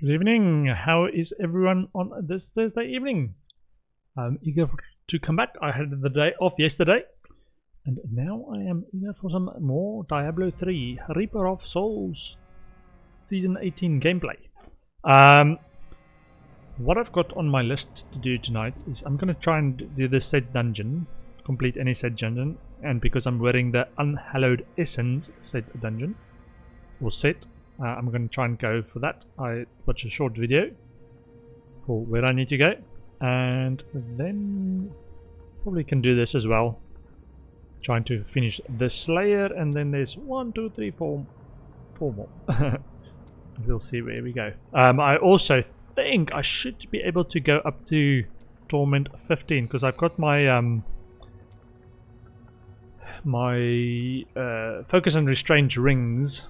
Good evening. How is everyone on this Thursday evening? I'm eager to come back. I had the day off yesterday, and now I am eager for some more Diablo 3 Reaper of Souls Season 18 gameplay. What I've got on my list to do tonight is I'm going to try and do the set dungeon, complete any set dungeon, and because I'm wearing the Unhallowed Essence set dungeon, or set, I'm going to try and go for that. I watch a short video for where I need to go, and then probably can do this as well. Trying to finish the Slayer, and then there's 1, 2, 3, 4 more. We'll see where we go. I also think I should be able to go up to Torment 15 because I've got my focus and restraint rings.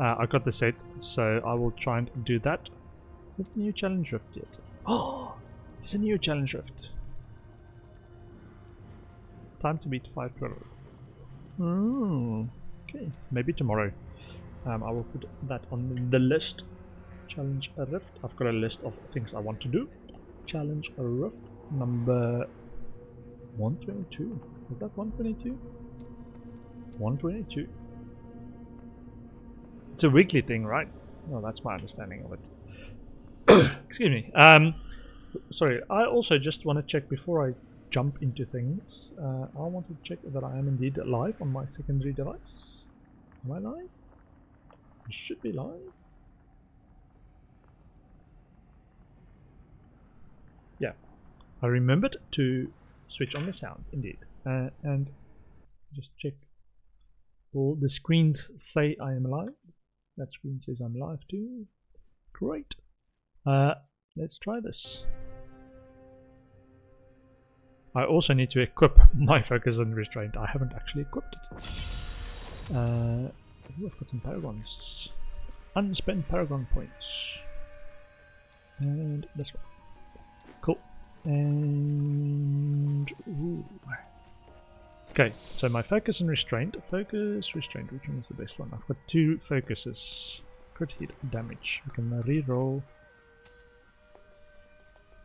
I got the set, so I will try and do that. Is the new challenge rift yet? Oh, it's a new challenge rift. Time to beat 512. Okay, maybe tomorrow. I will put that on the list. Challenge a rift. I've got a list of things I want to do. Challenge a rift number 122. Is that 122? 122. It's a weekly thing, right? Well, that's my understanding of it. Excuse me. Sorry, I also just want to check before I jump into things. I want to check that I am indeed live on my secondary device. Am I live? I should be live. Yeah, I remembered to switch on the sound, indeed. And just check. All the screens say I am live. That screen says I'm live too. Great. Let's try this. I also need to equip my focus and restraint. I haven't actually equipped it. I've got some paragons. Unspent paragon points. And this one. Cool. And ooh. Okay, so my focus and restraint. Focus, restraint, which one is the best one? I've got 2 focuses. Crit hit damage. We can reroll.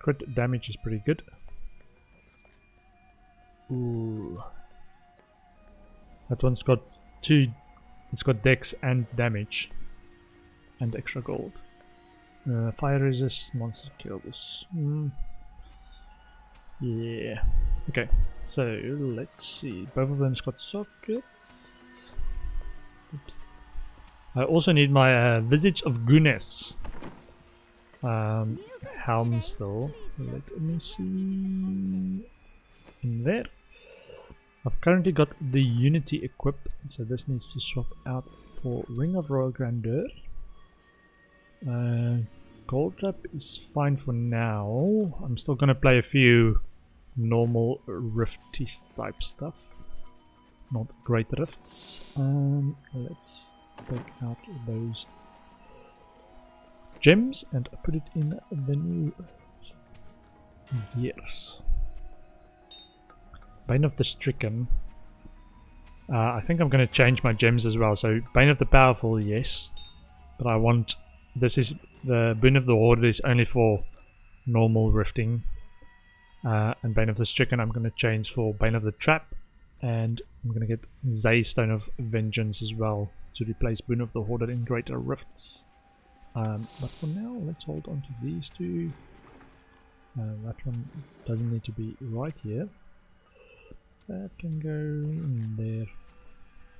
Crit damage is pretty good. Ooh. That one's got 2. It's got dex and damage. And extra gold. Fire resist, monster kills. Yeah. Okay. So let's see. Both of them's got sockets. I also need my Visage of Gunes helm still. Let me see. In there. I've currently got the Unity equipped, so this needs to swap out for Ring of Royal Grandeur. Gold Trap is fine for now. I'm still gonna play a few normal rifty type stuff, not great rifts. Let's take out those gems and put it in the new gears. Bane of the Stricken. I think I'm going to change my gems as well. So Bane of the Powerful, yes, but I want, this is the Boon of the Horde is only for normal rifting. And Bane of the Stricken I'm going to change for Bane of the Trap, and I'm going to get Zay Stone of Vengeance as well to replace Boon of the Horde in Greater Rifts. But for now, let's hold on to these 2. That one doesn't need to be right here. That can go in there,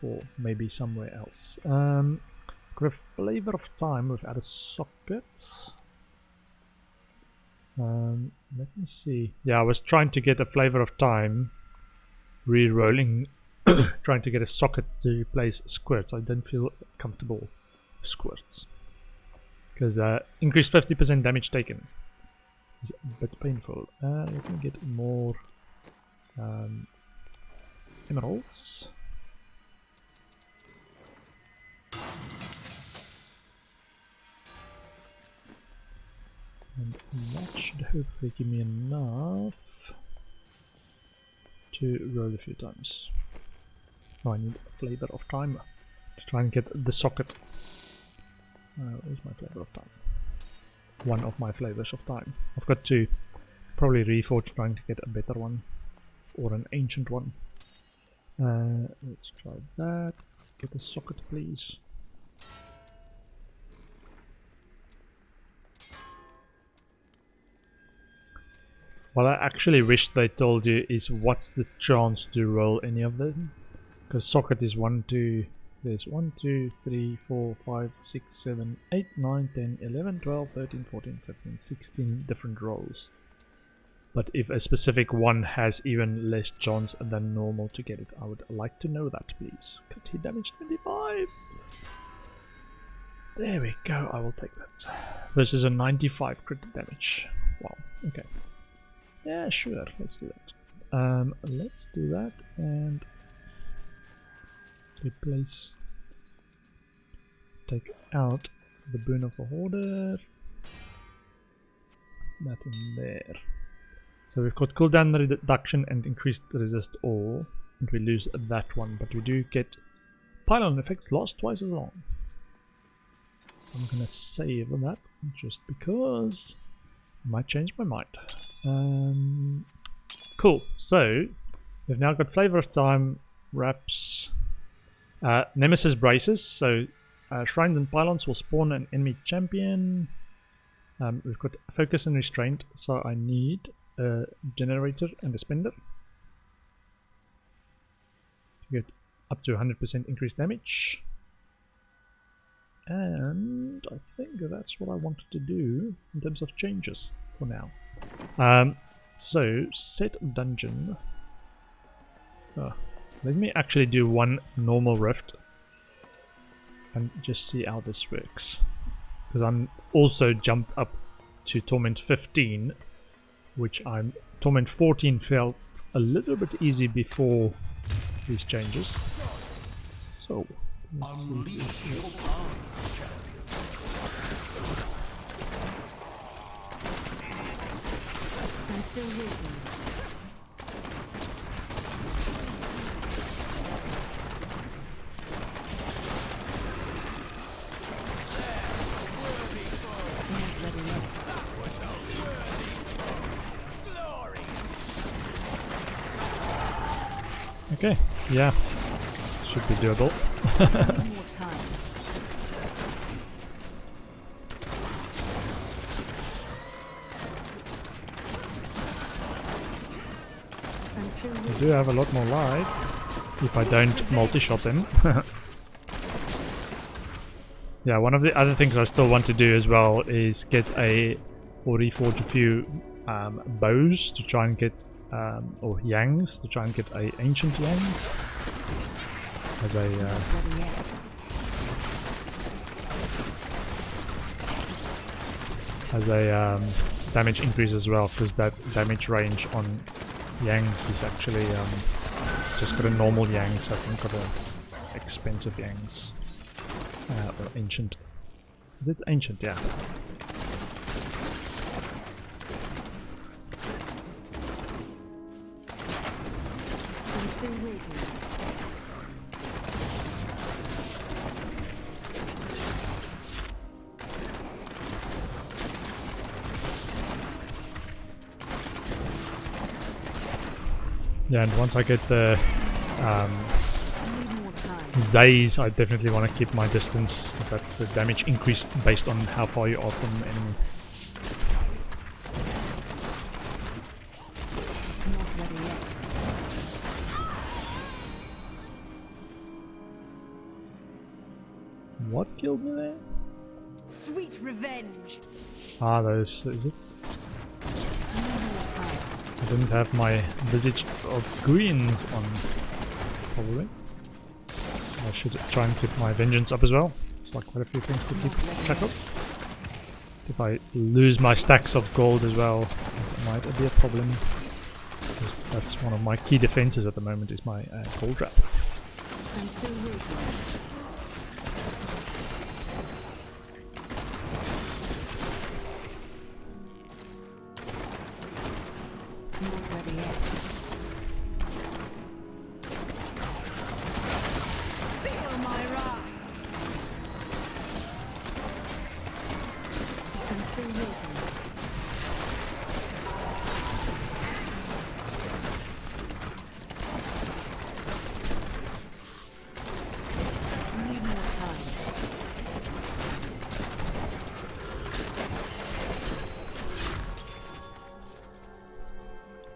or maybe somewhere else. Got a Flavor of Time without a socket. Let me see. Yeah, I was trying to get a Flavor of Time, re-rolling, trying to get a socket to replace squirts. I don't feel comfortable with squirts because increased 50% damage taken is a bit painful. Let me get more emeralds. And that should hopefully give me enough to roll a few times. Oh, I need a Flavor of Time to try and get the socket. Where's my Flavor of Time? one of my flavors of time. I've got to probably reforge trying to get a better one or an ancient one. Let's try that. Get a socket, please. What I actually wish they told you is what's the chance to roll any of them. Because socket is 1, 2, there's 1, 2, 3, 4, 5, 6, 7, 8, 9, 10, 11, 12, 13, 14, 15, 16 different rolls. But if a specific one has even less chance than normal to get it, I would like to know that, please. Cut hit damage 25! There we go, I will take that. Versus a 95 crit damage. Wow, okay. Yeah, sure, let's do that. Let's do that and replace, take out the Boon of the Hoarder, that in there. So we've got cooldown reduction and increased resist all, and we lose that one, but we do get pylon effects last twice as long. I'm gonna save that just because I might change my mind. Cool, so we've now got Flavor of Time, Wraps, Nemesis Braces, so Shrines and Pylons will spawn an enemy champion. We've got Focus and Restraint, so I need a Generator and a Spender to get up to 100% increased damage. And I think that's what I wanted to do in terms of changes for now. So, set dungeon. Let me actually do one normal rift and just see how this works. Because I'm also jumped up to Torment 15, which Torment 14 felt a little bit easy before these changes. So, unleash your power, I'm still waiting. Okay, yeah, should be doable. I do have a lot more life if I don't multi-shot them. Yeah, one of the other things I still want to do as well is get or reforge a few bows to try and get or yangs to try and get a ancient yang as a damage increase as well, because that damage range on yangs is actually just got a normal yang, so I haven't got a expensive yangs or ancient. Is it ancient? Yeah. Yeah, and once I get the days, I definitely want to keep my distance. That's the damage increase based on how far you are from the enemy. What killed me there? Sweet revenge. Ah, those. Is it? I didn't have my visage of greens on, probably. I should try and keep my vengeance up as well. It's like quite a few things to keep track of. If I lose my stacks of gold as well, that might be a problem. That's one of my key defenses at the moment, is my gold trap. I'm still waiting.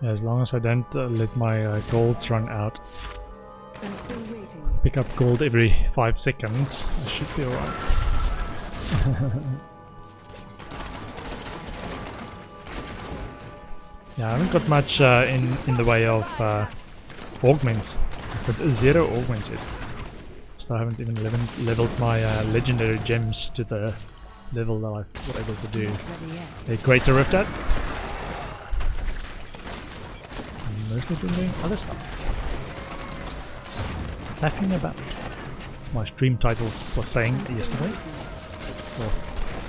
Yeah, as long as I don't let my golds run out. I'm still waiting. Pick up gold every 5 seconds. I should be alright. Yeah, I haven't got much in the way of augments. I've got 0 augments yet. So I haven't even leveled my legendary gems to the level that I was able to do a greater rift at. I'm mostly been doing other stuff. Faffing about. My stream title was saying yesterday, or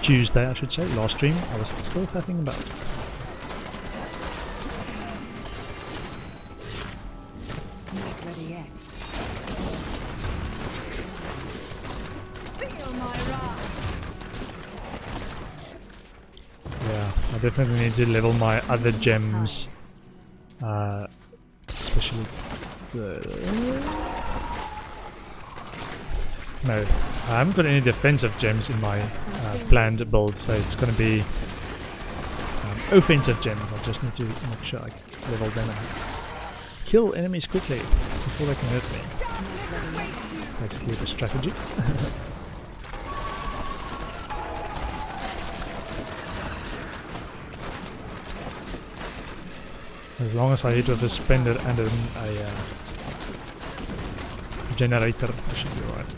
Tuesday I should say, last stream, I was still faffing about. Not ready yet. Feel my wrath. Yeah, I definitely need to level my other gems, especially the... No, I haven't got any defensive gems in my planned build, so it's going to be offensive gems. I just need to make sure I level them and kill enemies quickly before they can hurt me. Basically the strategy. As long as I hit with a spender and a generator, I should be alright.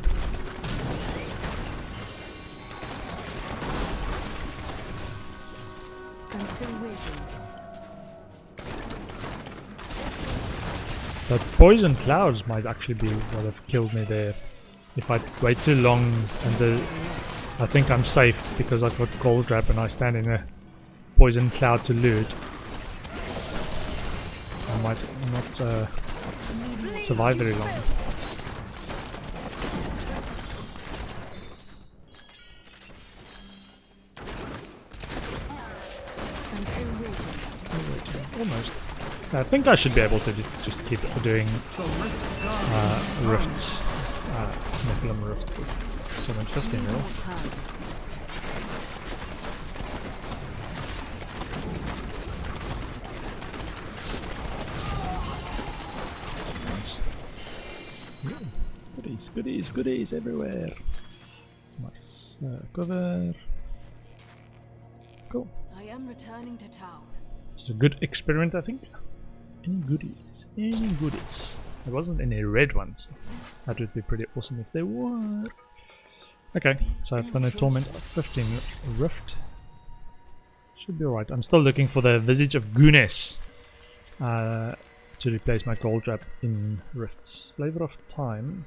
I'm still waiting. That poison clouds might actually be what have killed me there. If I wait too long and I think I'm safe because I've got gold wrap and I stand in a poison cloud to loot, I might not survive very long. I'm still waiting. Almost. I think I should be able to just keep doing rifts, Nephilim rifts with 750 mil. Goodies, goodies, goodies everywhere. Nice. Cover. Cool. I am returning to town. It's a good experiment, I think. Any goodies? Any goodies? There wasn't any red ones. That would be pretty awesome if there were. Okay, so I've done a Torment 15 Rift. Should be alright. I'm still looking for the Visage of Gunes to replace my gold trap in Rifts. Flavor of Time.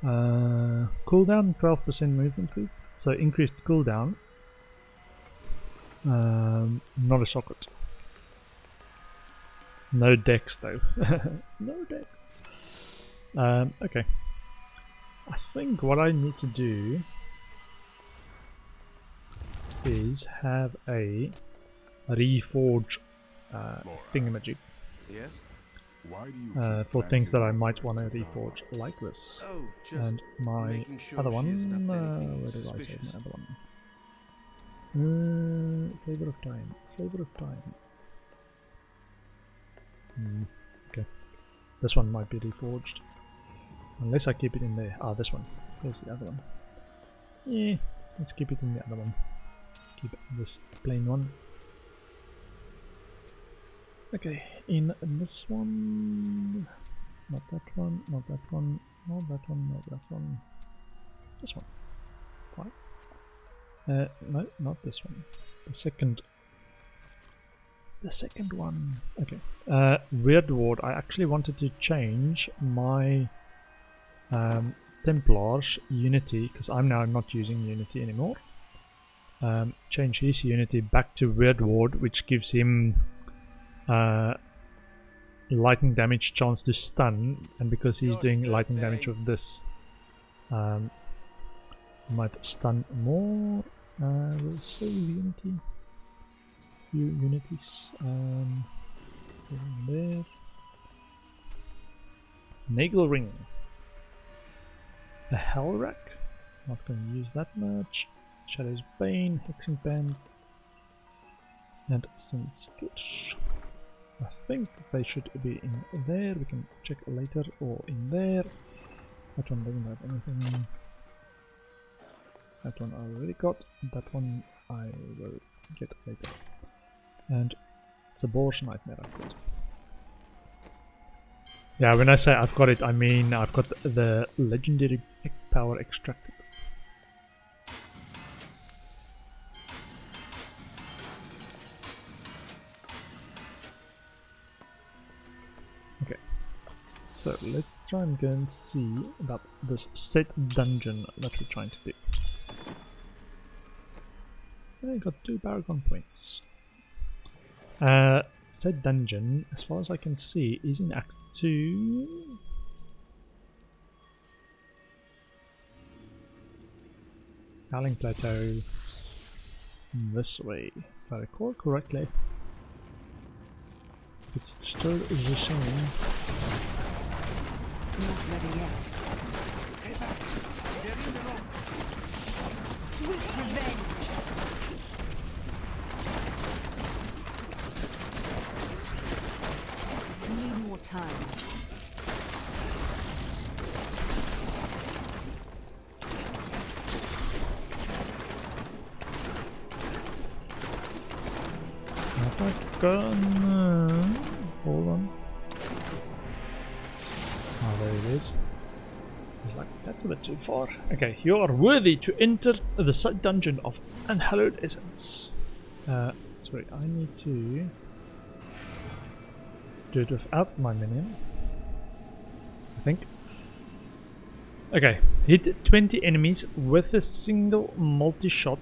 Cooldown 12% movement speed. So increased cooldown. Not a socket. No dex though. No dex. Okay. I think what I need to do is have a reforge thingamajig. Yes? Why do you For things that I might want to reforge like this. Oh, just And my making sure other she one, isn't up to where anything did I save suspicious. my other one? Flavor of Time. Flavor of Time. Okay. This one might be reforged. Unless I keep it in there. Ah, this one. There's the other one. Yeah, let's keep it in the other one. Keep this plain one. Okay, in this one. Not that one, not that one, not that one, not that one. This one. Right. No, not this one. The second one. Okay. Weird Ward. I actually wanted to change my Templar's Unity, because I'm now not using Unity anymore. Change his Unity back to Weird Ward, which gives him lightning damage chance to stun, and because he's doing lightning damage with this, might stun more. We'll save Unity. Few unities. There. Nagel Ring. A Hell Rack. Not going to use that much. Shadow's Bane, Hexing Band, and Since Skitch. I think they should be in there. We can check later, or in there. That one doesn't have anything. That one I already got. That one I will get later. And the boar's nightmare I've got. Yeah, when I say I've got it, I mean I've got the legendary power extracted. Okay, so let's try and go and see about this set dungeon that we're trying to do. I got 2 Paragon points. Set dungeon, as far as I can see, is in Act 2. Howling Plateau. This way, if I recall correctly. It's still the same. Not ready yet. Sweet revenge. Need more time. Have I gone? Hold on. Ah, there it is. It's like, that's a bit too far. Okay, you are worthy to enter the side dungeon of Unhallowed Essence. Sorry, I need to do it without my minion, I think. Okay, hit 20 enemies with a single multi-shot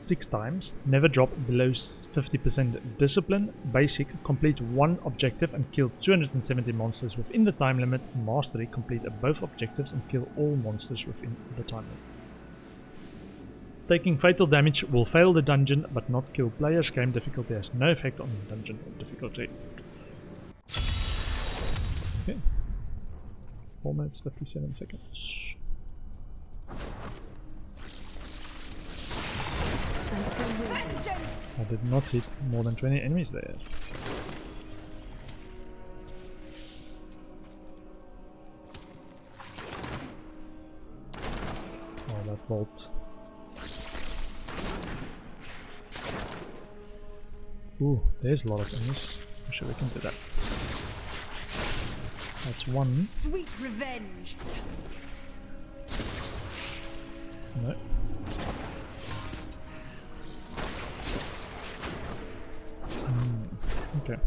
6 times. Never drop below 50% discipline. Basic, complete 1 objective and kill 270 monsters within the time limit. Mastery, complete both objectives and kill all monsters within the time limit. Taking fatal damage will fail the dungeon but not kill players. Game difficulty has no effect on the dungeon difficulty. Okay. 4 minutes 57 seconds. I'm still waiting. I did not hit more than 20 enemies there. Oh, that vault. Ooh, there's a lot of enemies. I'm sure we can do that. That's 1. Sweet revenge. No. Okay.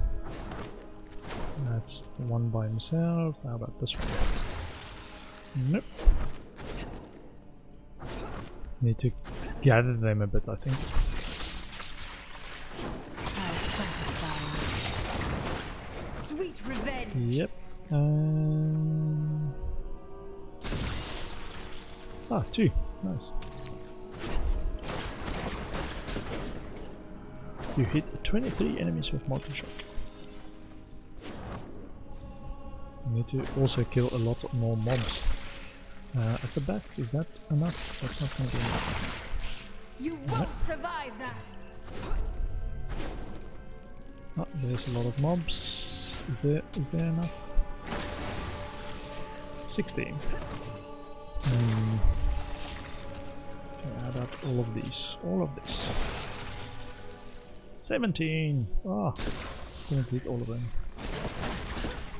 That's 1 by himself. How about this one? Nope. Need to gather them a bit, I think. How satisfying. Sweet revenge. Yep. 2. Nice. You hit 23 enemies with multi-shot. You need to also kill a lot more mobs. At the back, is that enough? That's not going to be enough. You won't survive that. Oh, there's a lot of mobs. Is there enough? 16. Okay, how about all of these? All of this. 17! Ah, didn't hit all of them.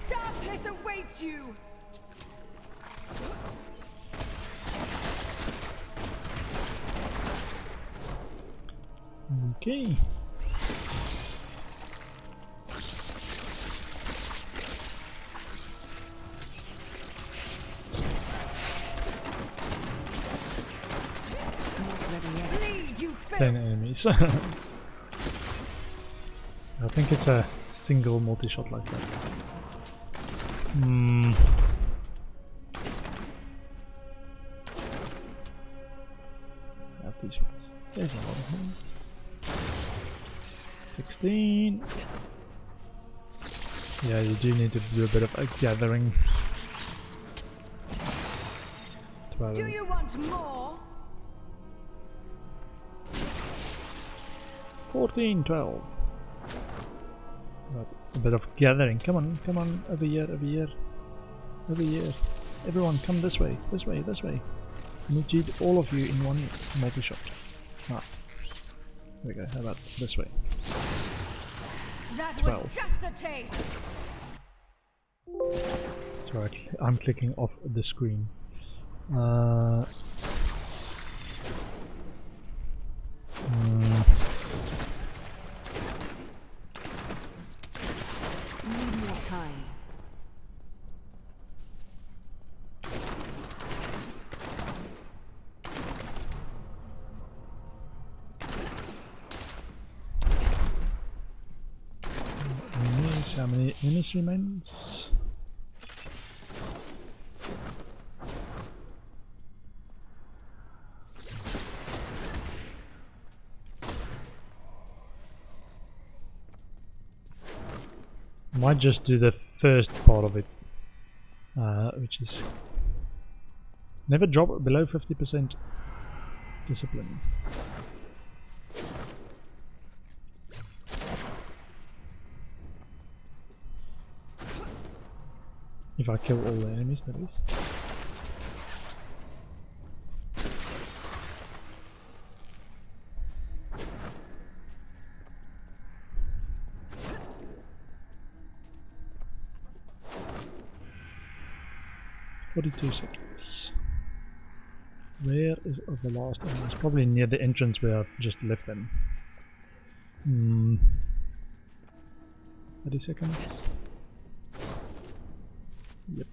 Darkness awaits you. Okay. Bleed, you 10 enemies. I think it's a single multi-shot like that. These ones. There's a lot of them. 16. Yeah, you do need to do a bit of a gathering. 12. Do you want more? 14, 12. But a bit of gathering. Come on, come on, over here, over here, over here. Everyone, come this way, this way, this way. I need to eat all of you in one multi-shot. Ah, there we go. How about this way? That 12. was just a taste. Sorry, I'm clicking off the screen. Need more time. How many enemies remains? Might just do the first part of it, which is never drop below 50% discipline. If I kill all the enemies, that is. "42 seconds. Where is the last enemy? It's probably near the entrance where I've just left them. 30 seconds. Yep.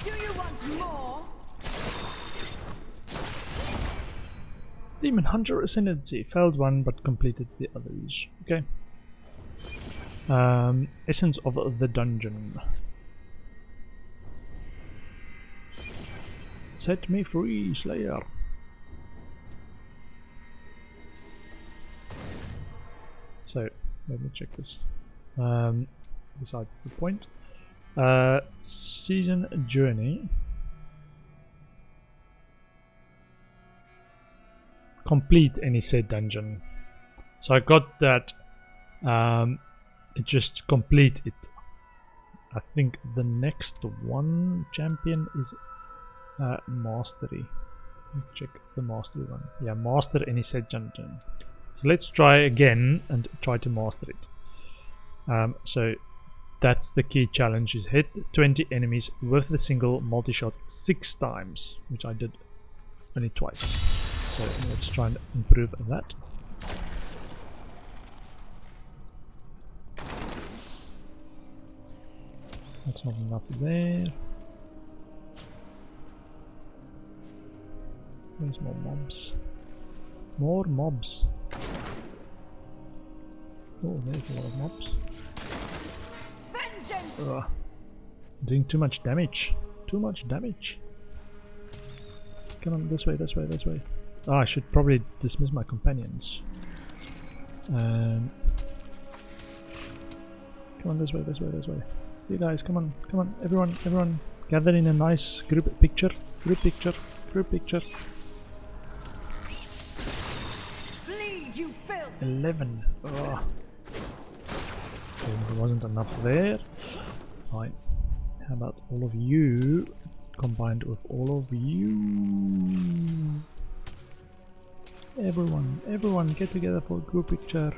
Do you want more? Demon Hunter Ascendancy. Failed one but completed the others. Okay. Essence of the dungeon. Set me free, Slayer. So, let me check this. Besides the point. Season Journey. Complete any said dungeon. So I got that. Just complete it. I think the next one champion is Mastery. Let's check the Mastery one. Yeah, master any said dungeon. So let's try again and try to master it. So that's the key challenge: is hit 20 enemies with the single multi-shot 6 times, which I did only twice. So let's try and improve that. That's not enough there. There's more mobs. More mobs. Oh, there's a lot of mobs. Vengeance! Doing too much damage. Too much damage. Come on, this way, this way, this way. Oh, I should probably dismiss my companions. Come on, this way, this way, this way. You guys, come on, come on, everyone, gather in a nice group picture, group picture. Bleed, you filth! 11. Oh. There wasn't enough there. Fine. How about all of you combined with all of you? Everyone, get together for a group picture.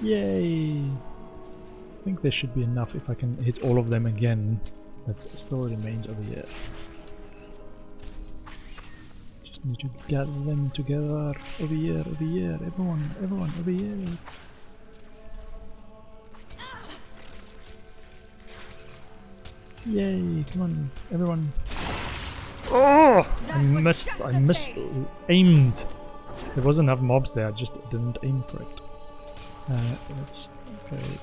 Yay! I think there should be enough if I can hit all of them again. That still remains over here. Just need to gather them together. Over here, everyone, over here. Yay, come on, everyone. Oh! I missed, aimed. There was enough mobs there, I just didn't aim for it. Okay.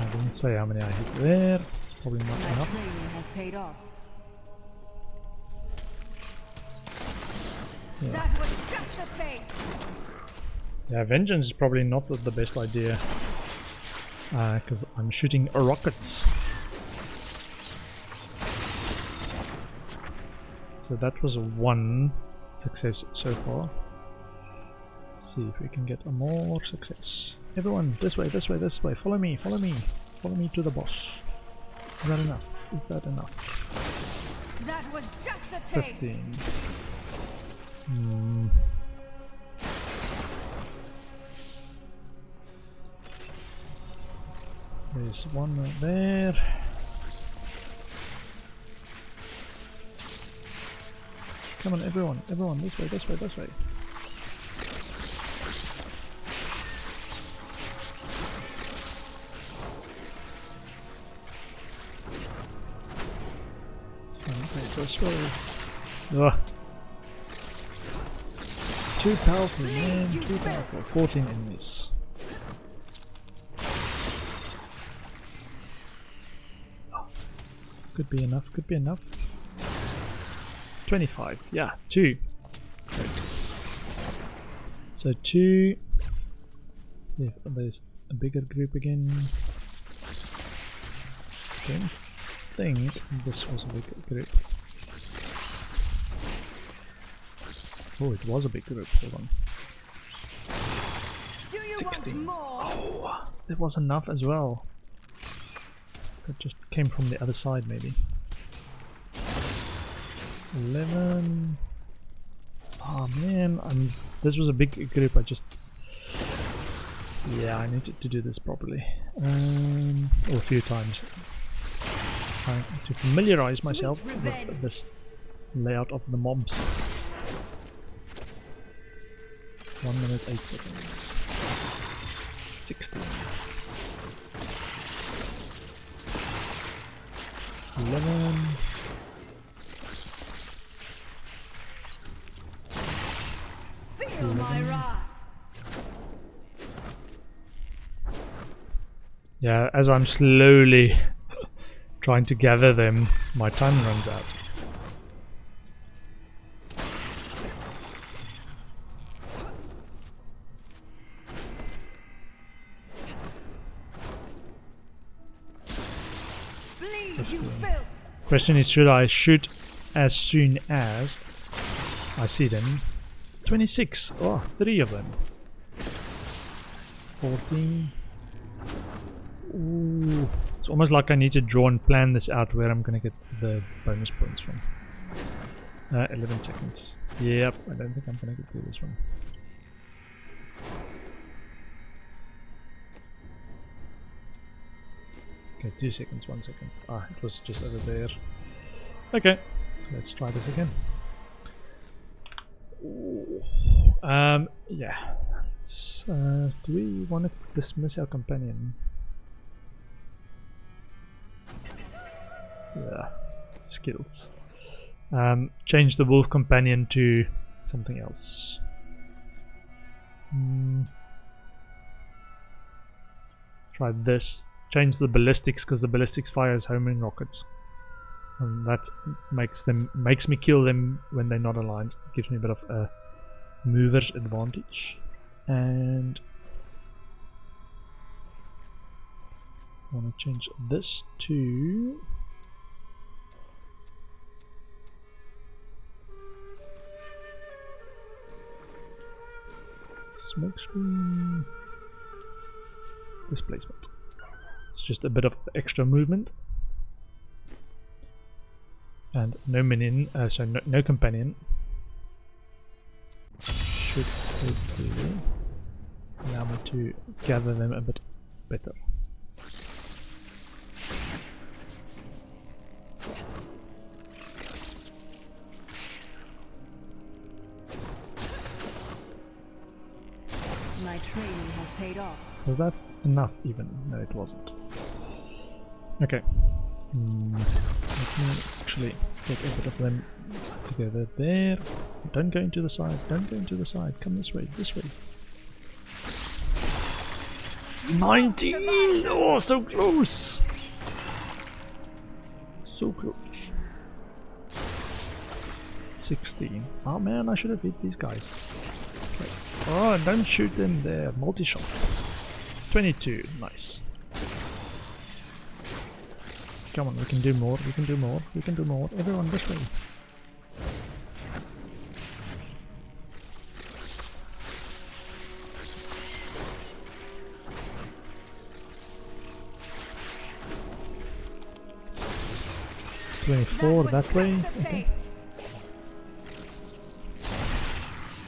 I didn't say how many I hit there. It's probably not enough. Training has paid off. Yeah. That was just a taste. Yeah, vengeance is probably not the best idea. Because I'm shooting rockets. So that was one success so far. Let's see if we can get a more success. Everyone, this way, this way, this way. Follow me, follow me. Follow me to the boss. Is that enough? Is that enough? That was just a taste. 15. There's one right there. Come on, everyone, everyone, this way, this way, this way. Okay, this way. Ugh. Too powerful, man, too powerful. 14 enemies. Could be enough, could be enough. 25, yeah, 2. Great. So 2. Yeah, there's a bigger group again. Don't think this was a bigger group. Oh, it was a big group, hold on. Do you 16. want more? Oh, there was enough as well. That just came from the other side, maybe. 11. Oh man, this was a big group. Yeah, I needed to do this properly. Or a few times. Trying to familiarize myself with this layout of the mobs. 1 minute 8 seconds. 16. 11. Feel my wrath. Yeah, as I'm slowly trying to gather them, my time runs out. Bleed, you filth. Question is, should I shoot as soon as I see them? 26. Oh, 3 of them. 14. Ooh. It's almost like I need to draw and plan this out where I'm going to get the bonus points from. 11 seconds. Yep, I don't think I'm going to get through this one. Okay, 2 seconds, 1 second. Ah, it was just over there. Okay, let's try this again. Ooh. Yeah. Do we want to dismiss our companion? Yeah. Skills. Change the wolf companion to something else. Try this. Change the ballistics because the ballistics fires homing rockets, and that makes me kill them when they're not aligned. Gives me a bit of a mover's advantage. And I want to change this to smoke screen displacement. It's just a bit of extra movement. And no minion, so no companion. Should hopefully allow me to gather them a bit better. My training has paid off. Was that enough even? No, it wasn't. Okay. Let me actually get a bit of them together there. Don't go into the side, don't go into the side. Come this way, this way. 19! Oh, so close! So close. 16. Oh man, I should have hit these guys. Okay. Oh, don't shoot them there. Multi-shot. 22. Nice. Come on, we can do more, we can do more, we can do more. Everyone this way. 24 that way. Just a Okay. taste.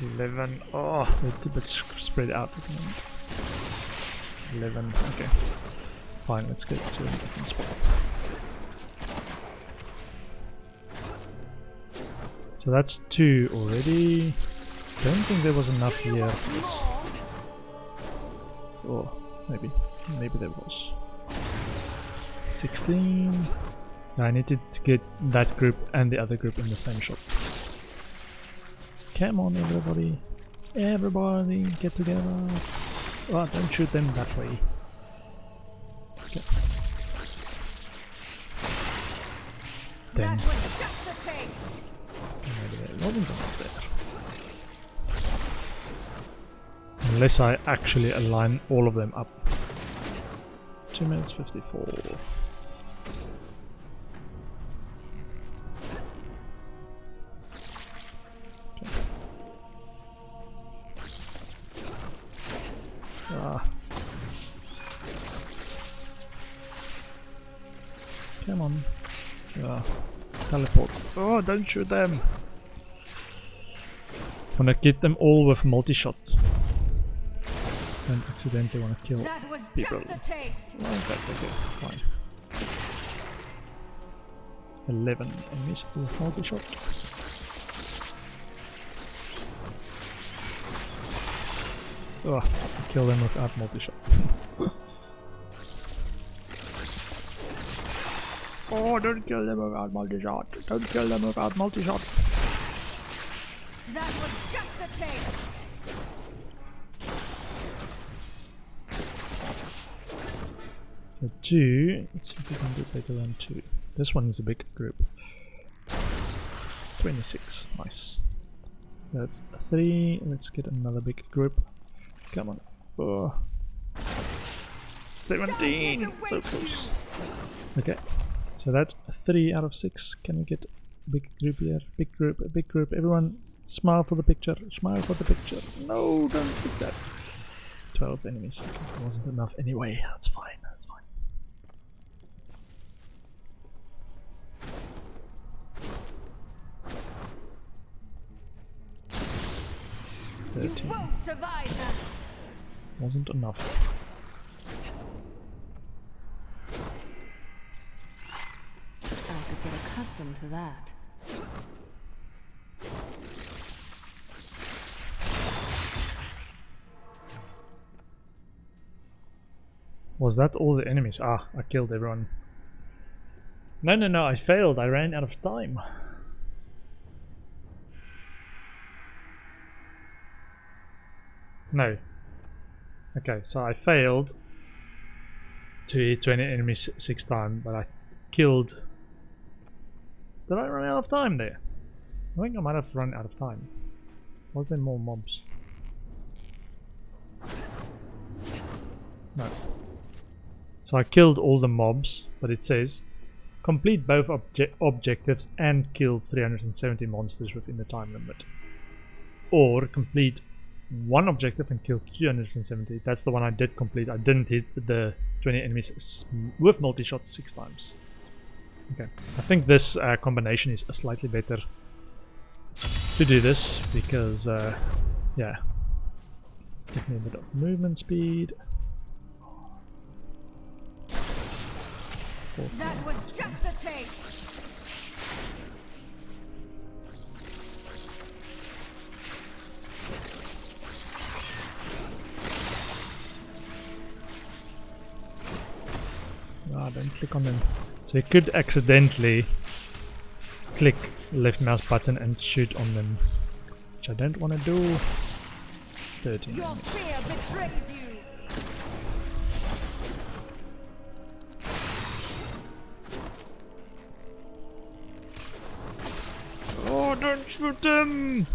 11. Oh, they're a bit spread out at the moment. 11. Okay. Fine, let's get to a different spot. So that's 2 already. Don't think there was enough Do you here. want more? Oh, maybe. Maybe there was. 16. I needed to get that group and the other group in the same shop. Come on, everybody. Everybody, get together. Oh, don't shoot them that way. Okay. Then, That was just a taste. maybe there wasn't enough there. Unless I actually align all of them up. 2 minutes 54. Ah. Come on. Teleport. Oh, don't shoot them! Wanna get them all with multi-shot. Don't accidentally wanna kill That was people. just a taste. Okay, fine. 11 enemies with multi-shot. Oh, kill them without multi-shot. Oh, don't kill them without multi-shot. Don't kill them without multi-shot. That was just a taste. So 2, let's see if we can do better than 2. This one is a big group. 26, nice. That's 3, let's get another big group. Come on. Oh. 17! So close. Okay, so that's 3 out of 6. Can we get a big group here? Big group, a big group. Everyone smile for the picture. Smile for the picture. No, don't do that. 12 enemies. Okay, it wasn't enough anyway. That's fine. That's fine. You 13. won't survive that. Wasn't enough. I could get accustomed to that. Was that all the enemies? Ah, I killed everyone. No, I failed. I ran out of time. No. Okay, so I failed to hit 20 enemies 6 times, but I killed... Did I run out of time there? I think I might have run out of time. Was there more mobs? No. So I killed all the mobs, but it says complete both objectives and kill 370 monsters within the time limit. Or complete one objective and kill 270. That's the one I did complete. I didn't hit the 20 enemies with multi-shot 6 times. Okay, I think this combination is slightly better to do this because, yeah, give me a bit of movement speed. That was just a taste. Ah, don't click on them. So you could accidentally click left mouse button and shoot on them, which I don't want to do. 13. Your fear betrays you. Oh, don't shoot them!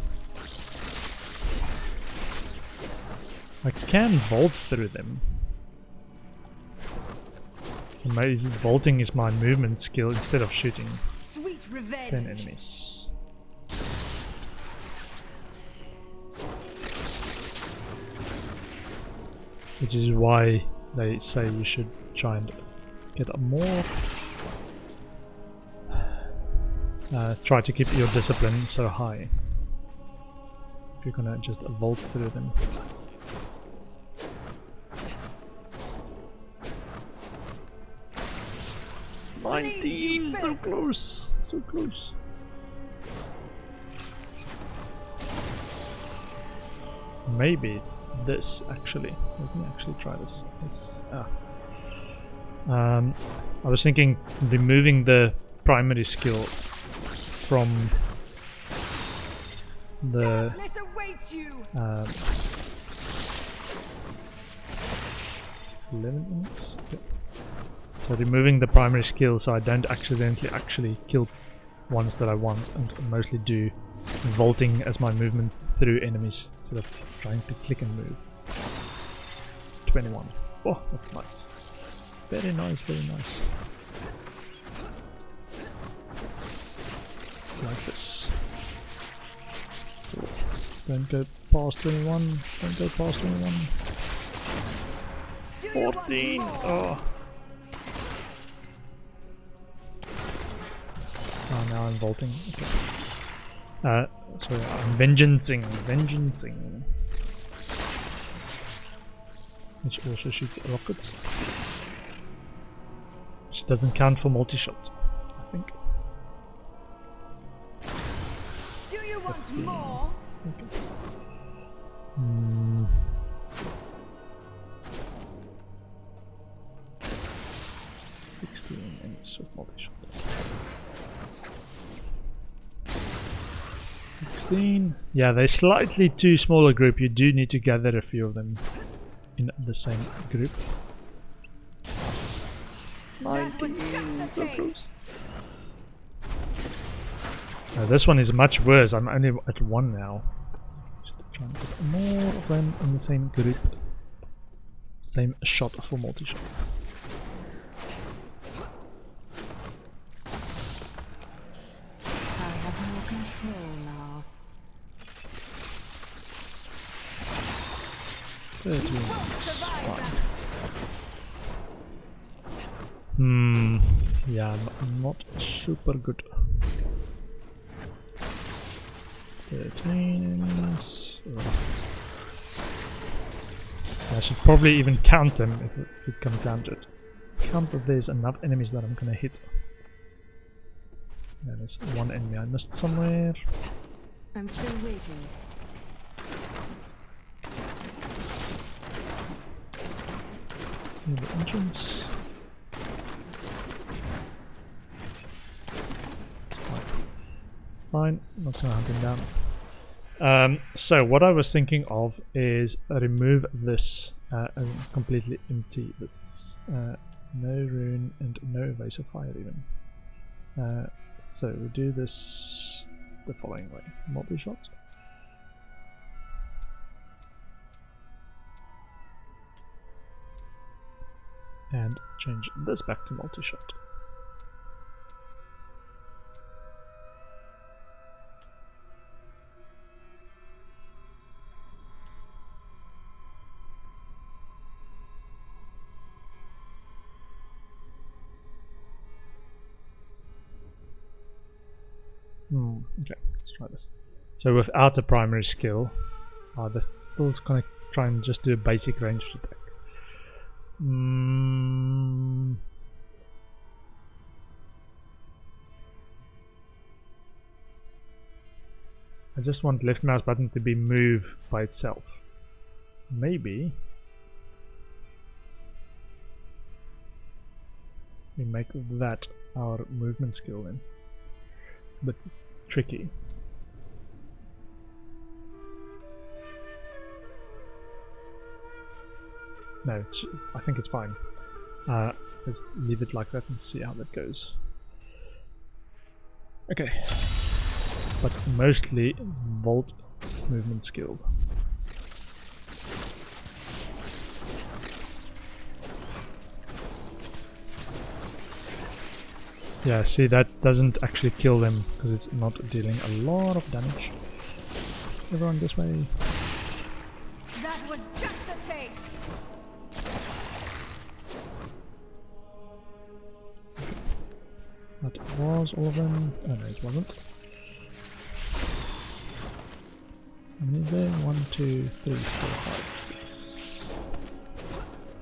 I can vault through them. So maybe vaulting is my movement skill instead of shooting Sweet 10 revenge. enemies. Which is why they say you should try and get more. try to keep your discipline so high. If you're gonna just vault through them. 19! So close! So close! Maybe this actually. Let me actually try this. I was thinking removing the primary skill from the 11 minutes? Yeah. So removing the primary skill so I don't accidentally actually kill ones that I want, and mostly do vaulting as my movement through enemies instead of trying to click and move. 21. Oh, that's nice. Very nice, very nice. Like this. Cool. Don't go past 21. Don't go past 21. 14! Oh! Oh, now I'm vaulting. Okay. Sorry, I'm vengeancing. Which also shoots rockets. Which doesn't count for multi-shot, I think. Do you want more? Okay. 16 and so multi-shot. 16. Yeah, they're slightly too small a group. You do need to gather a few of them in the same group. 19. So close. This one is much worse. I'm only at 1 now. Just trying to get more of them in the same group. Same shot for multi-shot. I have more control now. 13. Yeah, not super good. 13. I should probably even count them if it comes down to it. Count if there's enough enemies that I'm gonna hit. Yeah, there's one enemy I missed somewhere. I'm still waiting. Near the entrance. Fine, not gonna hunt him down. So what I was thinking of is remove this and completely empty this. No rune and no evasive fire even. So we do this the following way. Multi-shot. And change this back to multi-shot. Okay, let's try this. So without a primary skill, the skill's gonna try and just do a basic ranged attack. I just want left mouse button to be move by itself. Maybe we make that our movement skill then. But tricky. No, I think it's fine. Let's leave it like that and see how that goes. Okay. But mostly vault movement skill. Yeah, see, that doesn't actually kill them because it's not dealing a lot of damage. Everyone this way. That was just a taste. Not was all of them. Oh no, it wasn't. How many is there? 1, 2, 3, 4, 5, 6.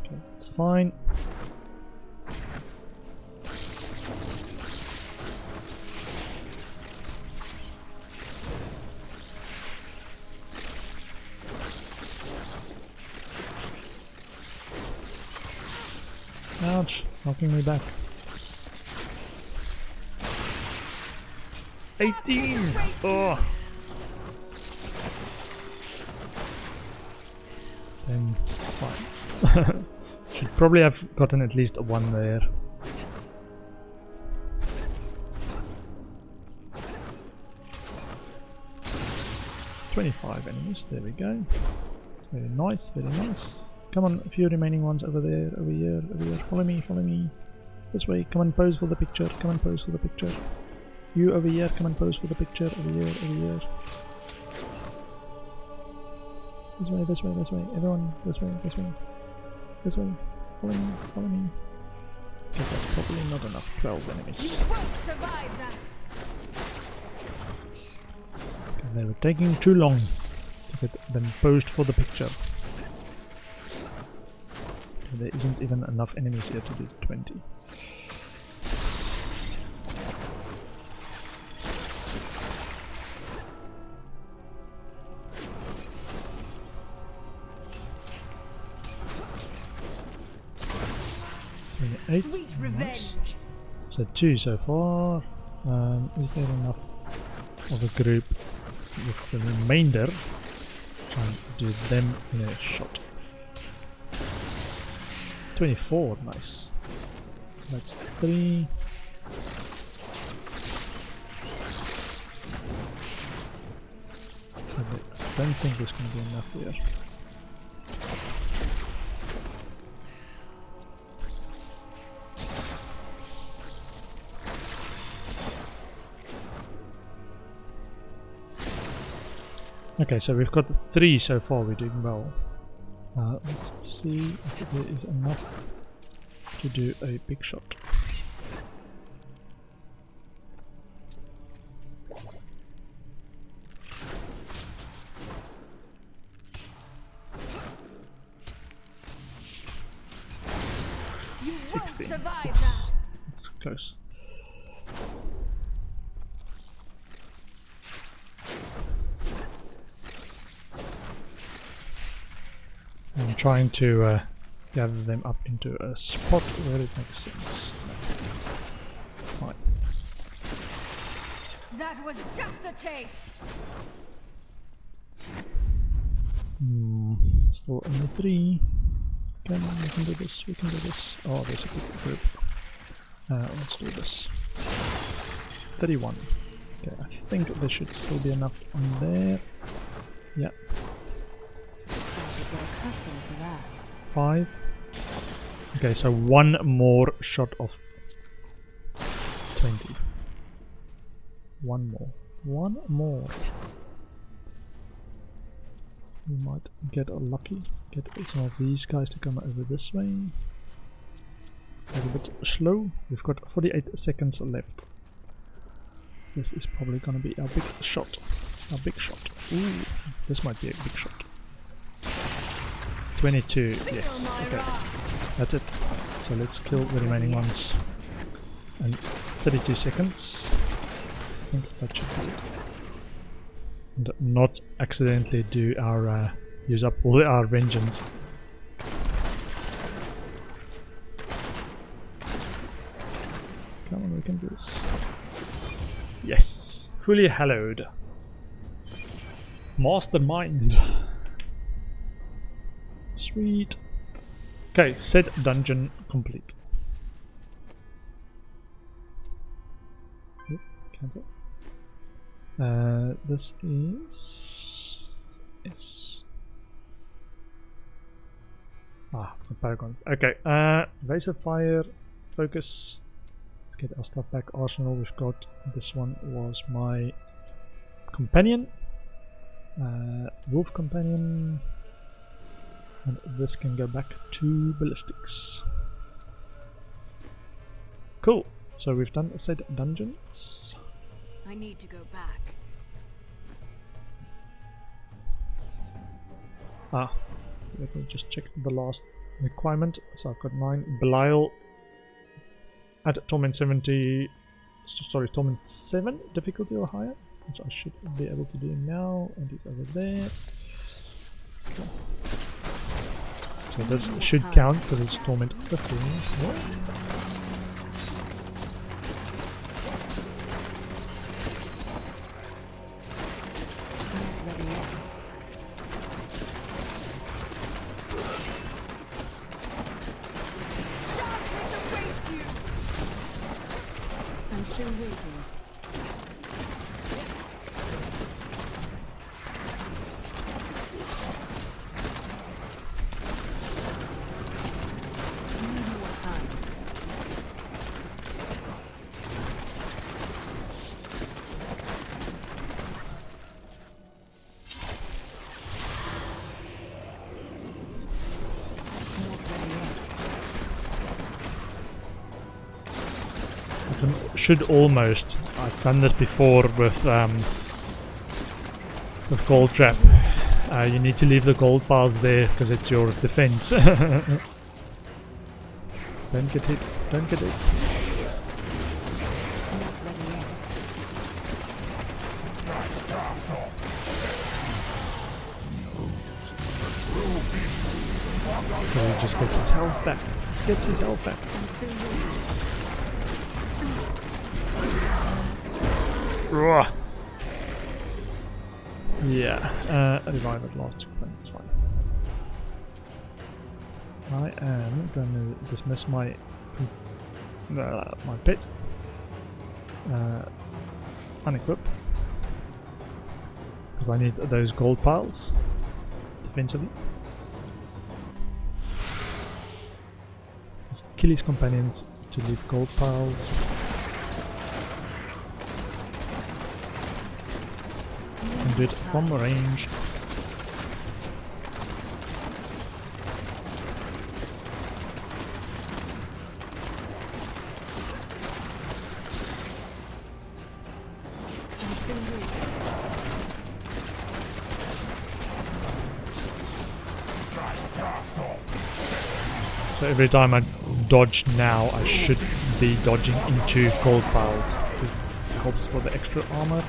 Okay, that's fine. Ouch, knocking me back. 18! Oh! Then fine. Should probably have gotten at least a 1 there. $25 enemies, there we go. Very nice, very nice. Come on, a few remaining ones over there, over here, over here. Follow me, follow me. This way, come and pose for the picture, come and pose for the picture. You over here, come and pose for the picture, over here, over here. This way, this way, this way. Everyone, this way, this way. This way. Follow me, follow me. Okay, that's probably not enough. 12 enemies. You won't survive that. Okay, they were taking too long to get them posed for the picture. There isn't even enough enemies here to do 20. Sweet revenge. So 2 so far. Is there enough of a group with the remainder? Try and do them in a shot. 24, nice. That's 3. I don't think there's going to be enough here. Okay, so we've got 3 so far, we're doing well. Let's see if there is enough to do a big shot. You won't 16. survive that. That's close. I'm trying to gather them up into a spot where it makes sense. Fine. That was just a taste. Still only 3. We can do this, we can do this. Oh, there's a big group. Let's do this. 31. Okay, I think there should still be enough on there. Yeah. Get accustomed to that. 5. Okay, so 1 more shot of 20. 1 more. 1 more. We might get lucky. Get some of these guys to come over this way. A little bit slow. We've got 48 seconds left. This is probably gonna be our big shot. Our big shot. Ooh, this might be a big shot. 22, yes, okay, that's it. So let's kill the remaining ones. And 32 seconds. I think that should be it. And not accidentally do our, use up all our vengeance. Come on, we can do this. Yes, fully hallowed. Mastermind. Sweet. Okay, set dungeon complete. Oop, cancel. This is S. The Paragon. Okay, Vase of Fire, focus. Let's get our stuff back. Arsenal, we've got this one was my companion. Wolf companion. And this can go back to ballistics. Cool. so we've done said dungeons. I need to go back. Let me just check the last requirement. So I've got 9. Belial at Torment 70. Sorry, Torment 7 difficulty or higher, which I should be able to do now. And it's over there. Okay. So this should count for this Torment 15 as well. I'm still waiting. More time. Should almost. I've done this before with gold trap. You need to leave the gold piles there because it's your defense. Don't get hit. Don't get hit. So he just gets his health back. Gets his health back. Ruah. Yeah, revive at last checkpoint, it's fine. I am going to dismiss my pet. Unequip. Because I need those gold piles defensively. Kill his companions to leave gold piles. Do it from range. So every time I dodge now, I should be dodging into gold piles. It helps for the extra armor.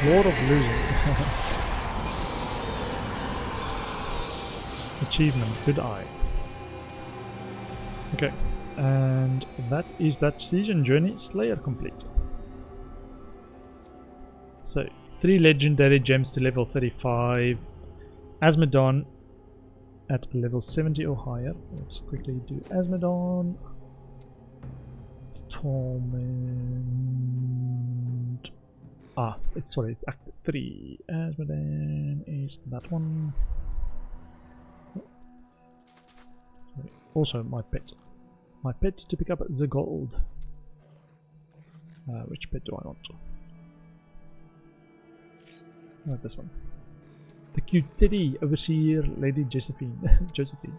Lord of Losing. Achievement, good eye. Okay, and that is that season journey Slayer complete. So, 3 legendary gems to level 35. Asmodon at level 70 or higher. Let's quickly do Asmodon. Torment. Sorry, it's Act 3. Asmodon is that one. Also my pet. My pet to pick up the gold. Which pet do I want? This one. The cute teddy overseer, Lady Josephine. Josephine.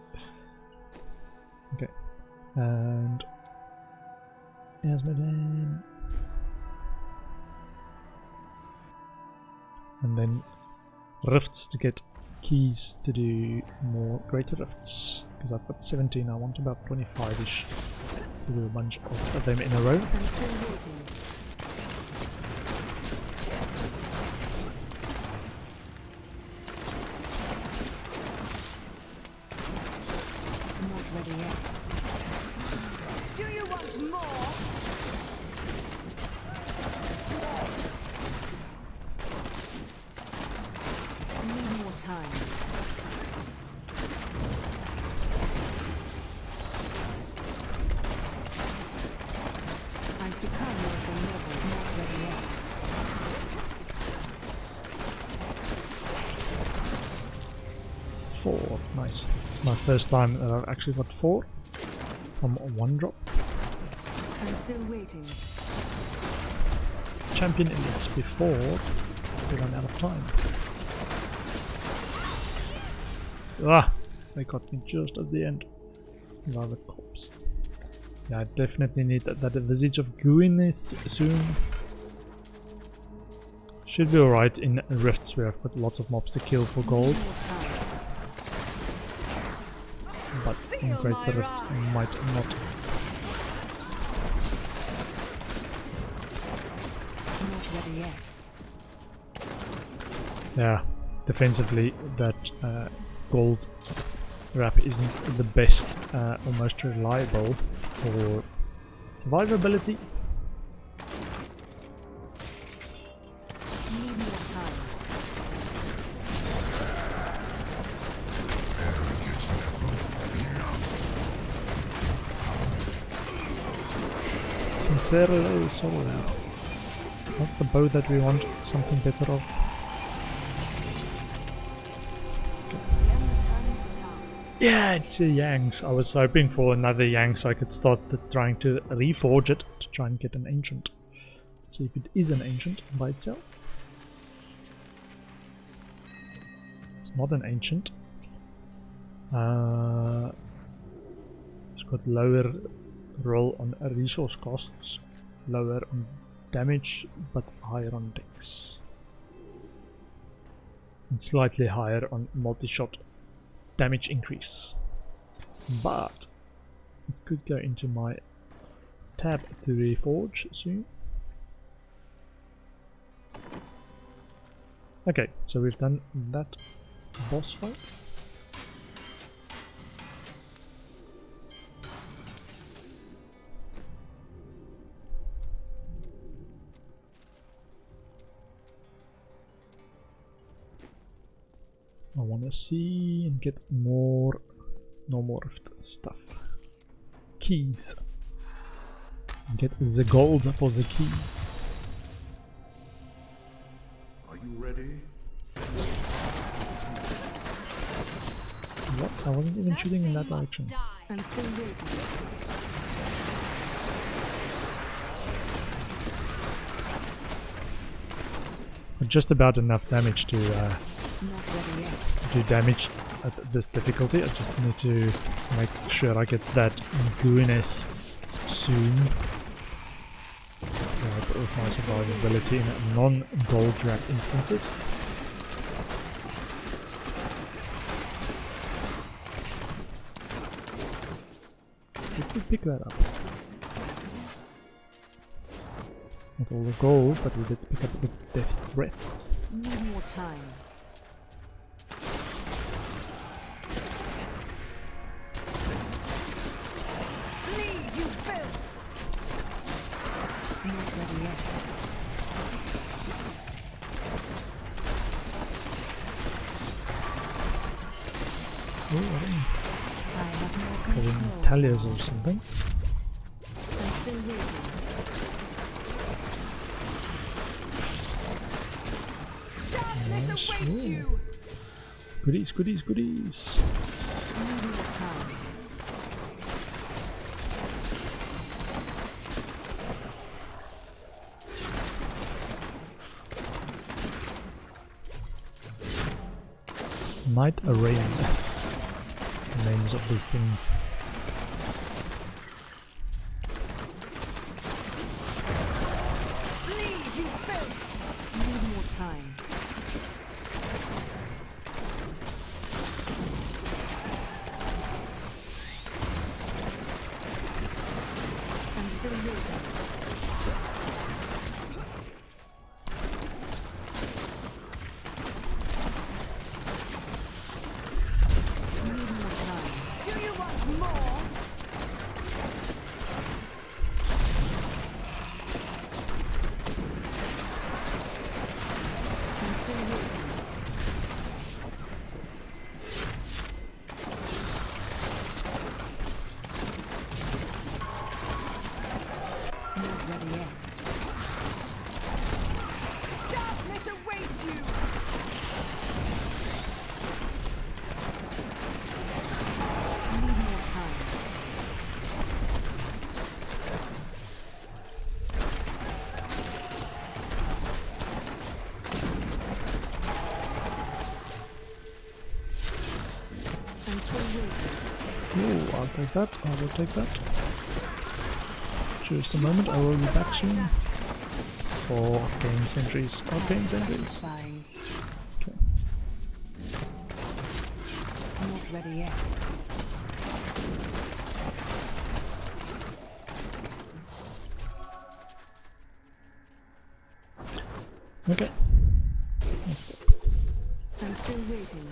Okay. And Asmodon. And then rifts to get keys to do more greater rifts. Because I've got 17, I want about 25-ish to do a bunch of them in a row. I'm still waiting. I'm not ready yet. Do you want more? I need more time. I've become more formidable, not ready yet. Four, nice. It's my first time that I've actually got 4. from one drop. I'm still waiting. Champion elites before we run out of time. Ah! They got me just at the end. Lava corpse. Yeah, I definitely need that visage of gooiness soon. Should be alright in rifts where I've got lots of mobs to kill for gold. But in greater rifts might not. Not ready yet. Yeah, defensively that gold wrap isn't the best or most reliable for survivability. Need more time. Sincerely sorry. Not the bow that we want, something better of. Yeah, it's a Yangs. I was hoping for another Yang so I could start trying to reforge it to try and get an ancient. See if it is an ancient by itself. It's not an ancient. It's got lower roll on resource costs, lower on damage, but higher on dex. And slightly higher on multi-shot damage increase, but it could go into my tab to reforge soon. Okay, so we've done that boss fight. I want to see and get more, no more stuff. Keys. Get the gold for the keys. Are you ready? What? I wasn't even shooting in that direction. I'm still waiting. But just about enough damage to Not ready yet. do damage at this difficulty. I just need to make sure I get that gooiness soon. With my survivability in non-gold wrap instances. Did we pick that up? Not all the gold, but we did pick up the death breath. Need more time. Bleed, you filth! Not ready yet. I have more control. Talias or something. I'm still waiting. Darkness awaits you! Goodies, goodies, goodies. Need more time. Night Array. Names of these things. Bleed, you filth! Need more time. I'm still waiting. Need more time. Do you want more? I'm I'll take that. I will take that. Just a moment, I will be back soon. For arcane sentries. Arcane sentries. Satisfying. Okay. I'm not ready yet. Okay. I'm still waiting.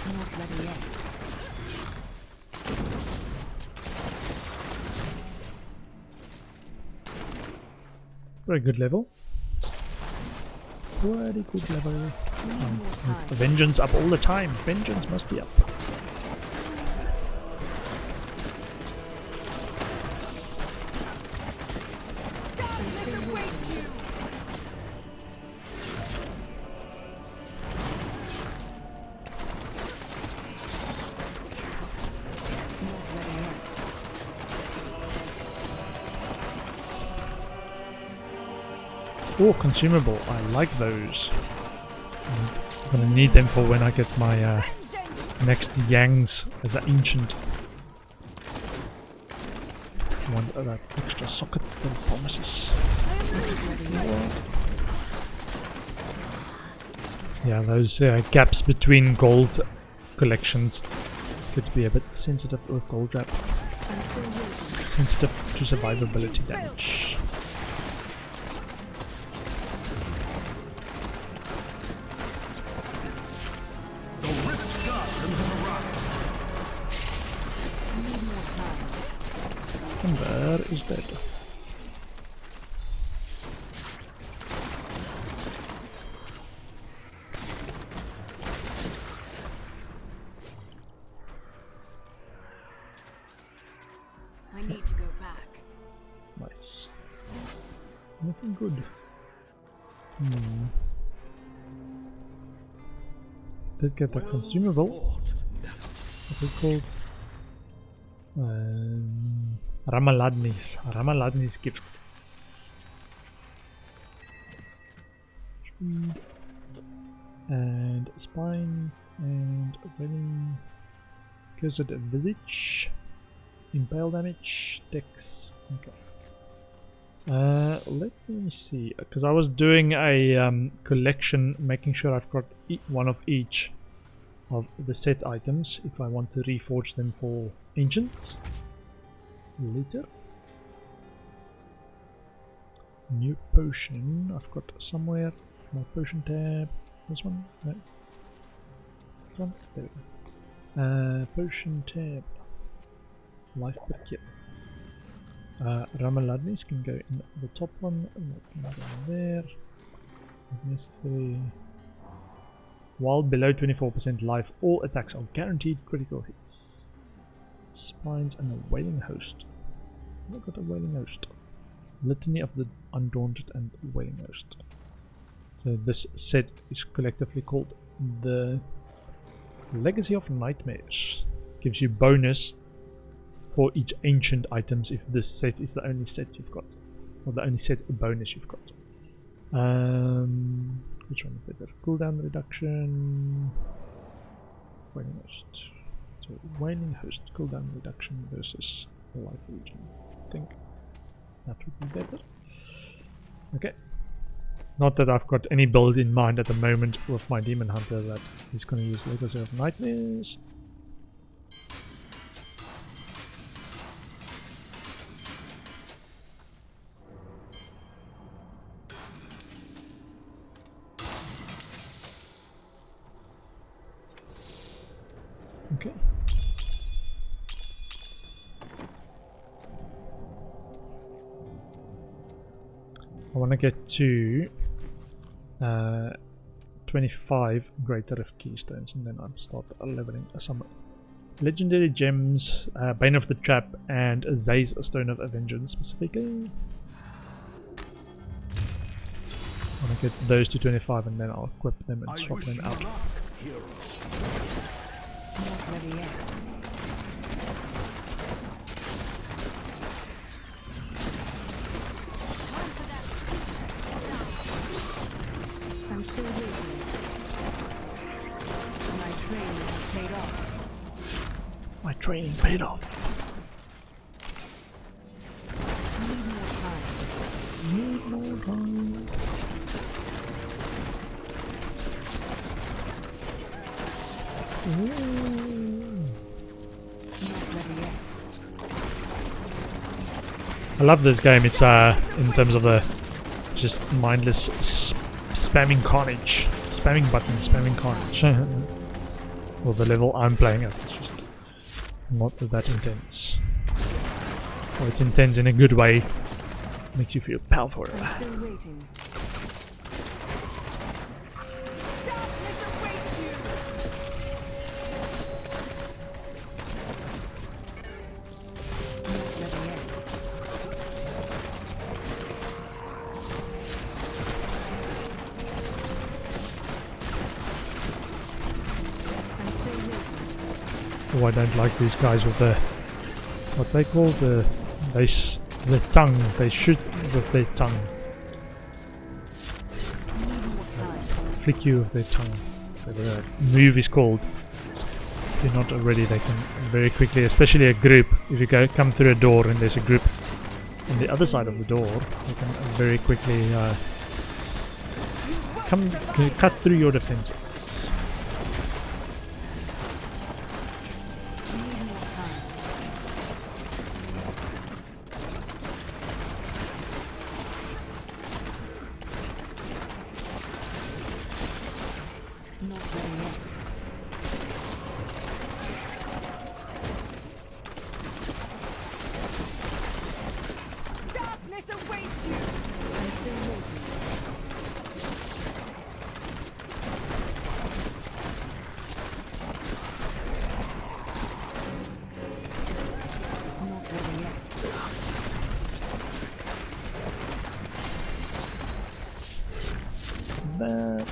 I'm not ready yet. Very good level. Pretty good level. Need more time. Vengeance up all the time. Vengeance must be up. I'm still waiting. Not ready yet. Oh, consumable. I like those. I'm gonna need them for when I get my next Yangs as an ancient. I want that extra socket that promises. Yeah, those gaps between gold collections could be a bit sensitive with gold trap. I'm still waiting. Sensitive to survivability damage. Need more time. And there is dead. I need to go back. Nice. Nothing good. Did get a consumable. What's it called? Ramaladni's gift. Speed and spine and wedding. Cursed visage. Impale damage. Dex. Okay. Let me see, because I was doing a collection, making sure I've got one of each of the set items if I want to reforge them for ancients later. New potion, I've got somewhere my potion tab. This one? No. This one? There we go. Potion tab. Life per kill. Ramaladnis can go in the top one, and that can go there. If necessary. While below 24% life, all attacks are guaranteed critical hits. Spines and a wailing host. I've got a wailing host. Litany of the Undaunted and Wailing Host. So this set is collectively called the Legacy of Nightmares. Gives you bonus for each ancient items if this set is the only set you've got, or the only set bonus you've got. Which one is better? Cooldown reduction. Wailing Host. So Wailing Host cooldown reduction versus Life Regen. I think that would be better. Okay. Not that I've got any build in mind at the moment with my Demon Hunter that is going to use Legacy of Nightmares. Okay. I want to get to 25 Greater Rift Keystones and then I'll start leveling some legendary gems, Bane of the Trap and Zay's Stone of Vengeance specifically. I want to get those to 25 and then I'll equip them and swap them out. Not ready yet. My training paid off. Need more time. Need more time. Ooh. Not ready yet. I love this game. It's in terms of the just mindless spamming carnage, spamming buttons, spamming carnage. Well, the level I'm playing at, it's just not that intense. Or it's intense in a good way. Makes you feel powerful. I'm still waiting. Darkness awaits you. Not ready yet. I'm still waiting. Oh, I don't like these guys with the what they call the tongue. They shoot with their tongue. Need more time. Flick you with their tongue. So the move is called. If you're not already, they can very quickly, especially a group. If you come through a door and there's a group on the other side of the door, they can very quickly cut through your defenses. Need more time. Not ready yet. Darkness awaits you. I'm still waiting. Not ready yet. But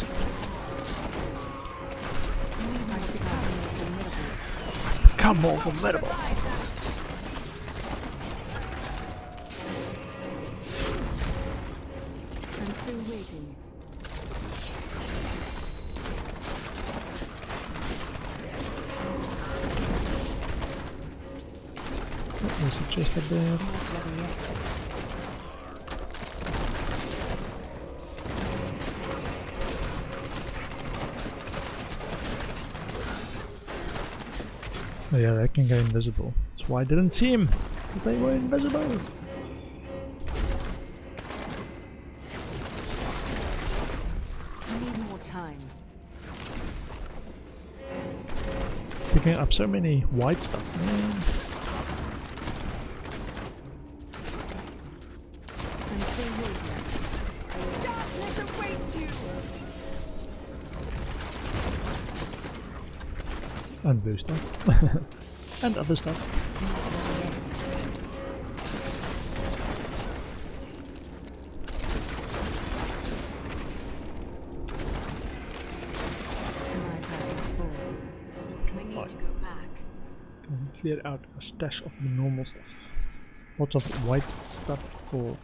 I've become become more more formidable. formidable. I'm still waiting. What was it just up there? Not ready yet. Oh yeah, they can go invisible. That's why I didn't see him. Because they were invisible. I need more time. Picking up so many white stuff, man. I'm still waiting. Darkness awaits you. And booster. And other stuff. Not ready yet. My path is full. I need to go back. Can clear out a stash of the normal stuff. Lots of white stuff for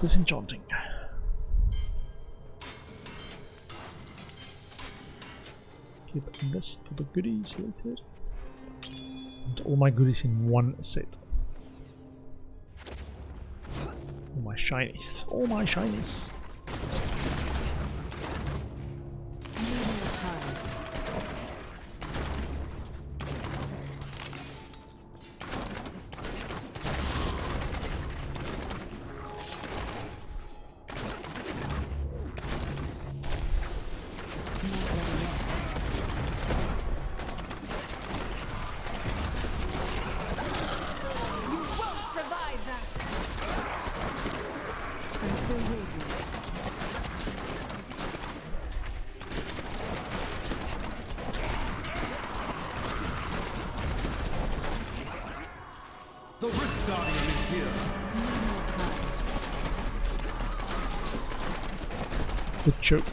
disenchanting. Keep this for the goodies later. And all my goodies in one set. All my shinies. All my shinies. Need more time. Not ready yet. You won't survive that. I'm still waiting. The Rift Guardian is here. Need more time. The choke.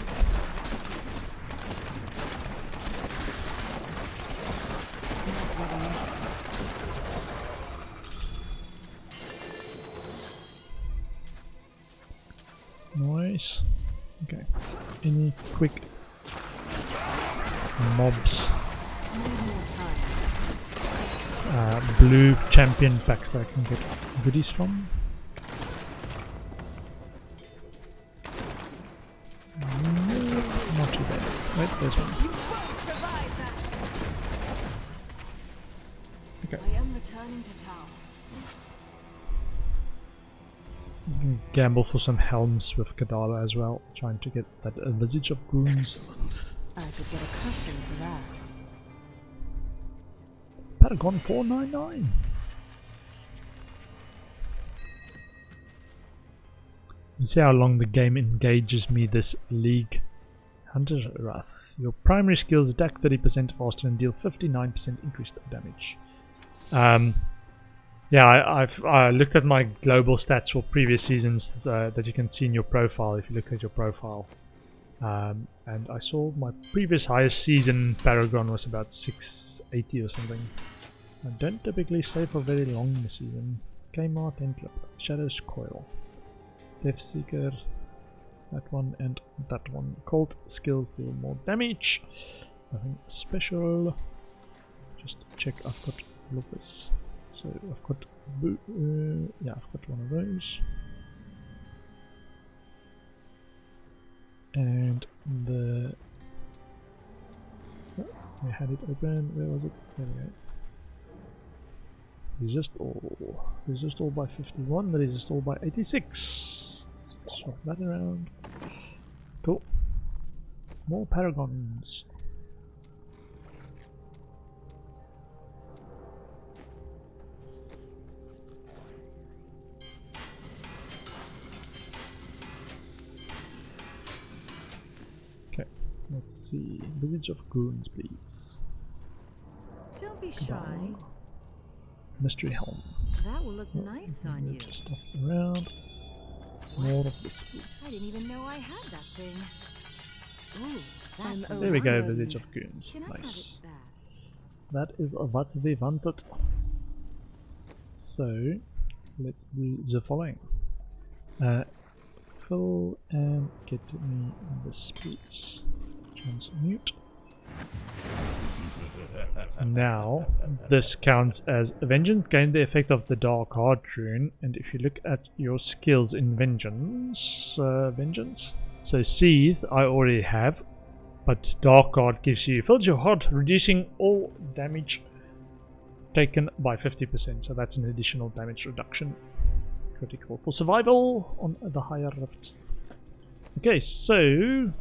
Not ready yet. Nice. Okay. Any quick mobs? Need more time. blue champion packs that I can get goodies from. Not too bad. Wait, there's one. Okay. I am returning to town. You can gamble for some helms with Kadala as well, trying to get that visage of goons. I could get accustomed to that. Paragon 499. You see how long the game engages me this league. Hunter's Wrath. Your primary skills attack 30% faster and deal 59% increased damage. Yeah, I looked at my global stats for previous seasons that you can see in your profile if you look at your profile. And I saw my previous highest season Paragon was about 680 or something. I don't typically stay for very long in the season. Kmart and Clip. Shadow's Coil. Death Seeker. That one and that one. Cold skills deal more damage. Nothing special. Just check I've got all of this. So I've got yeah, I've got one of those. And the I had it open. Where was it? There we go. Resist all by 51. Resist all by 86. Swap that around. Cool. More paragons. Okay. Let's see. Village of Goons, please. Don't be shy. Mystery Helm. That will look nice on you. Stuff around. More of this. I didn't even know I had that thing. Ooh, that's there we go, Orion's. Village of Goons. Can I have Nice. it back? That is what we wanted. So, let's do the following. Fill and get me this please. Transmute. Now, this counts as Vengeance gain the effect of the Dark Heart rune, and if you look at your skills in Vengeance, so Seethe I already have, but Dark Heart gives you, fills your heart, reducing all damage taken by 50%, so that's an additional damage reduction. Critical for survival on the higher rift. Okay, so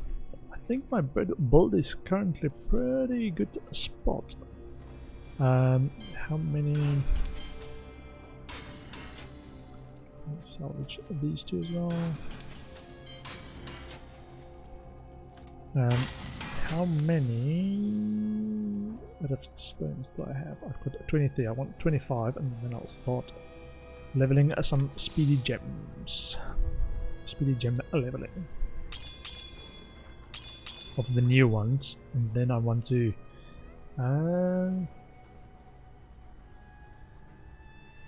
I think my build is currently pretty good spot. How many? Let's salvage these two as well. How many rift stones do I have? I've got 23. I want 25, and then I'll start leveling some speedy gems. Speedy gem leveling of the new ones, and then I want to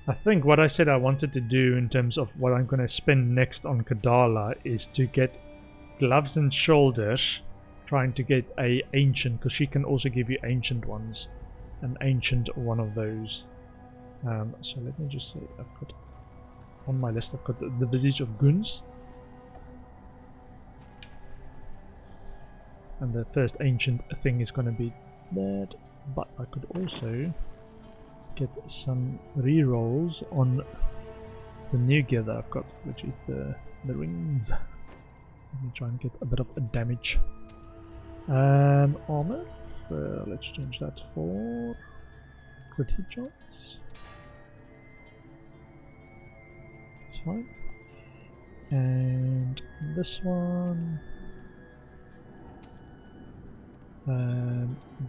I think what I said I wanted to do in terms of what I'm going to spend next on Kadala is to get gloves and shoulders, trying to get a ancient, because she can also give you ancient ones, an ancient one of those. So let me just say I've got on my list, I've got the Village of Goons, and the first ancient thing is going to be that, but I could also get some rerolls on the new gear that I've got, which is the rings. Let me try and get a bit of damage. Armor, so let's change that for crit hit chance. That's fine. And this one,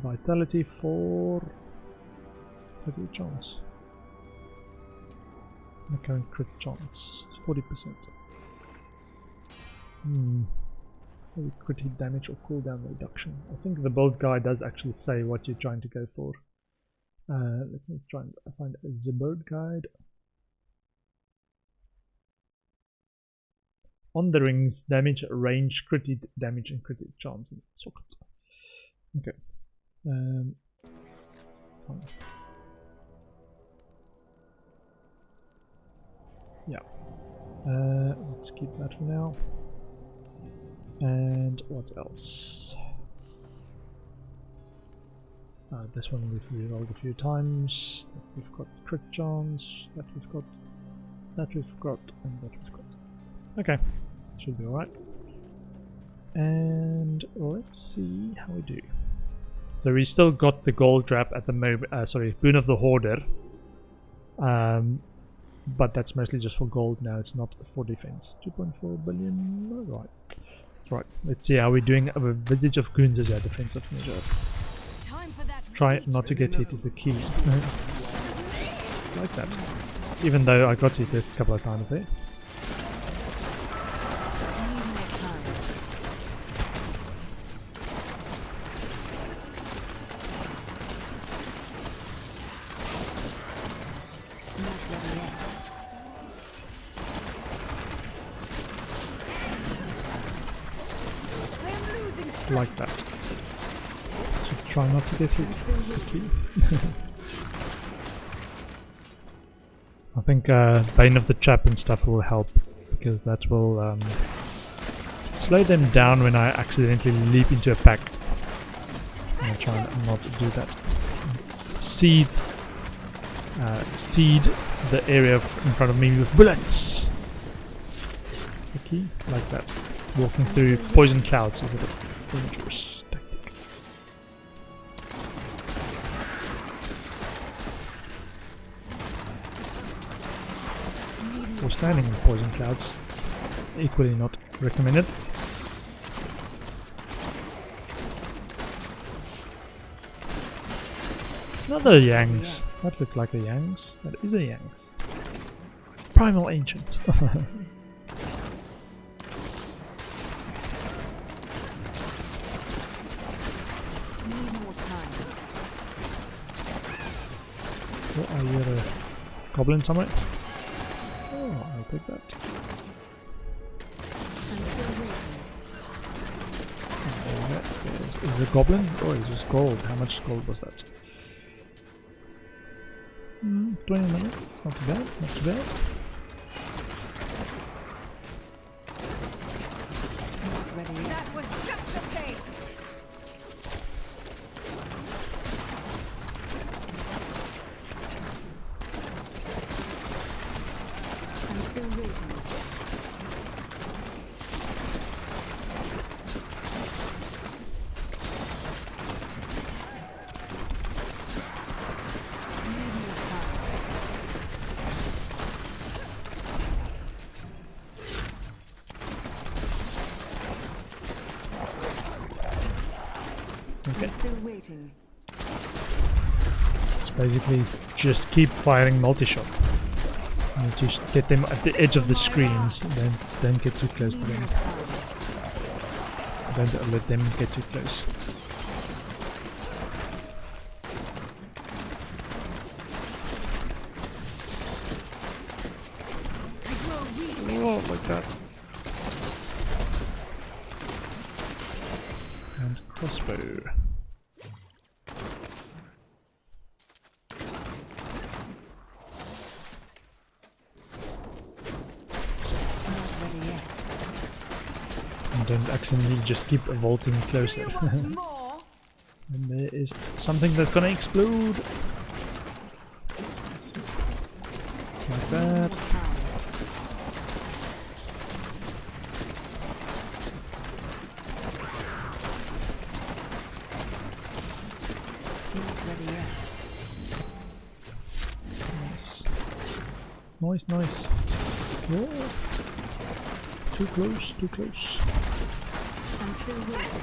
vitality for crit hit chance. My current crit chance is 40%. Maybe crit hit damage or cooldown reduction. I think the build guide does actually say what you're trying to go for. Let me try and find the build guide. On the rings, damage, range, crit hit damage, and crit hit chance in socket. Okay. Fine. Yeah. Let's keep that for now. And what else? This one we've rerolled a few times. That we've got crit chance. That we've got. That we've got. And that we've got. Okay. Should be alright. And let's see how we do. So we still got the gold trap at the moment. Sorry, Boon of the Hoarder. But that's mostly just for gold now. It's not for defense. 2.4 billion. Right. Right. Let's see how we're doing. Our Visage of Goons is our defensive measure. Try not to get hit is the key. Like that. Even though I got hit a couple of times there. Like that. So try not to get hit. I think Bane of the Trap and stuff will help, because that will slow them down when I accidentally leap into a pack. I'll try and not do that. Seed the area in front of me with bullets. Okay, like that. Walking through poison clouds is a bit dangerous tactic. Or standing in poison clouds, equally not recommended. Another Yangs. That looked like a Yangs. That is a Yangs. Primal Ancient. What are you at a goblin somewhere? Oh, I'll take that. Is it a goblin? Oh, it's just gold. How much gold was that? 20 minutes. Not too bad. Not too bad. That was just a taste. I'm still waiting. Okay. I'm still waiting. It's basically just keep firing multi-shot. You need to get them at the edge of the screens, then don't get too close to them. Don't let them get too close. Oh, like that. And crossbow. And don't accidentally just keep vaulting closer. And there is something that's gonna explode. Like that. Nice, nice. Whoa. Too close, too close. I'm still waiting.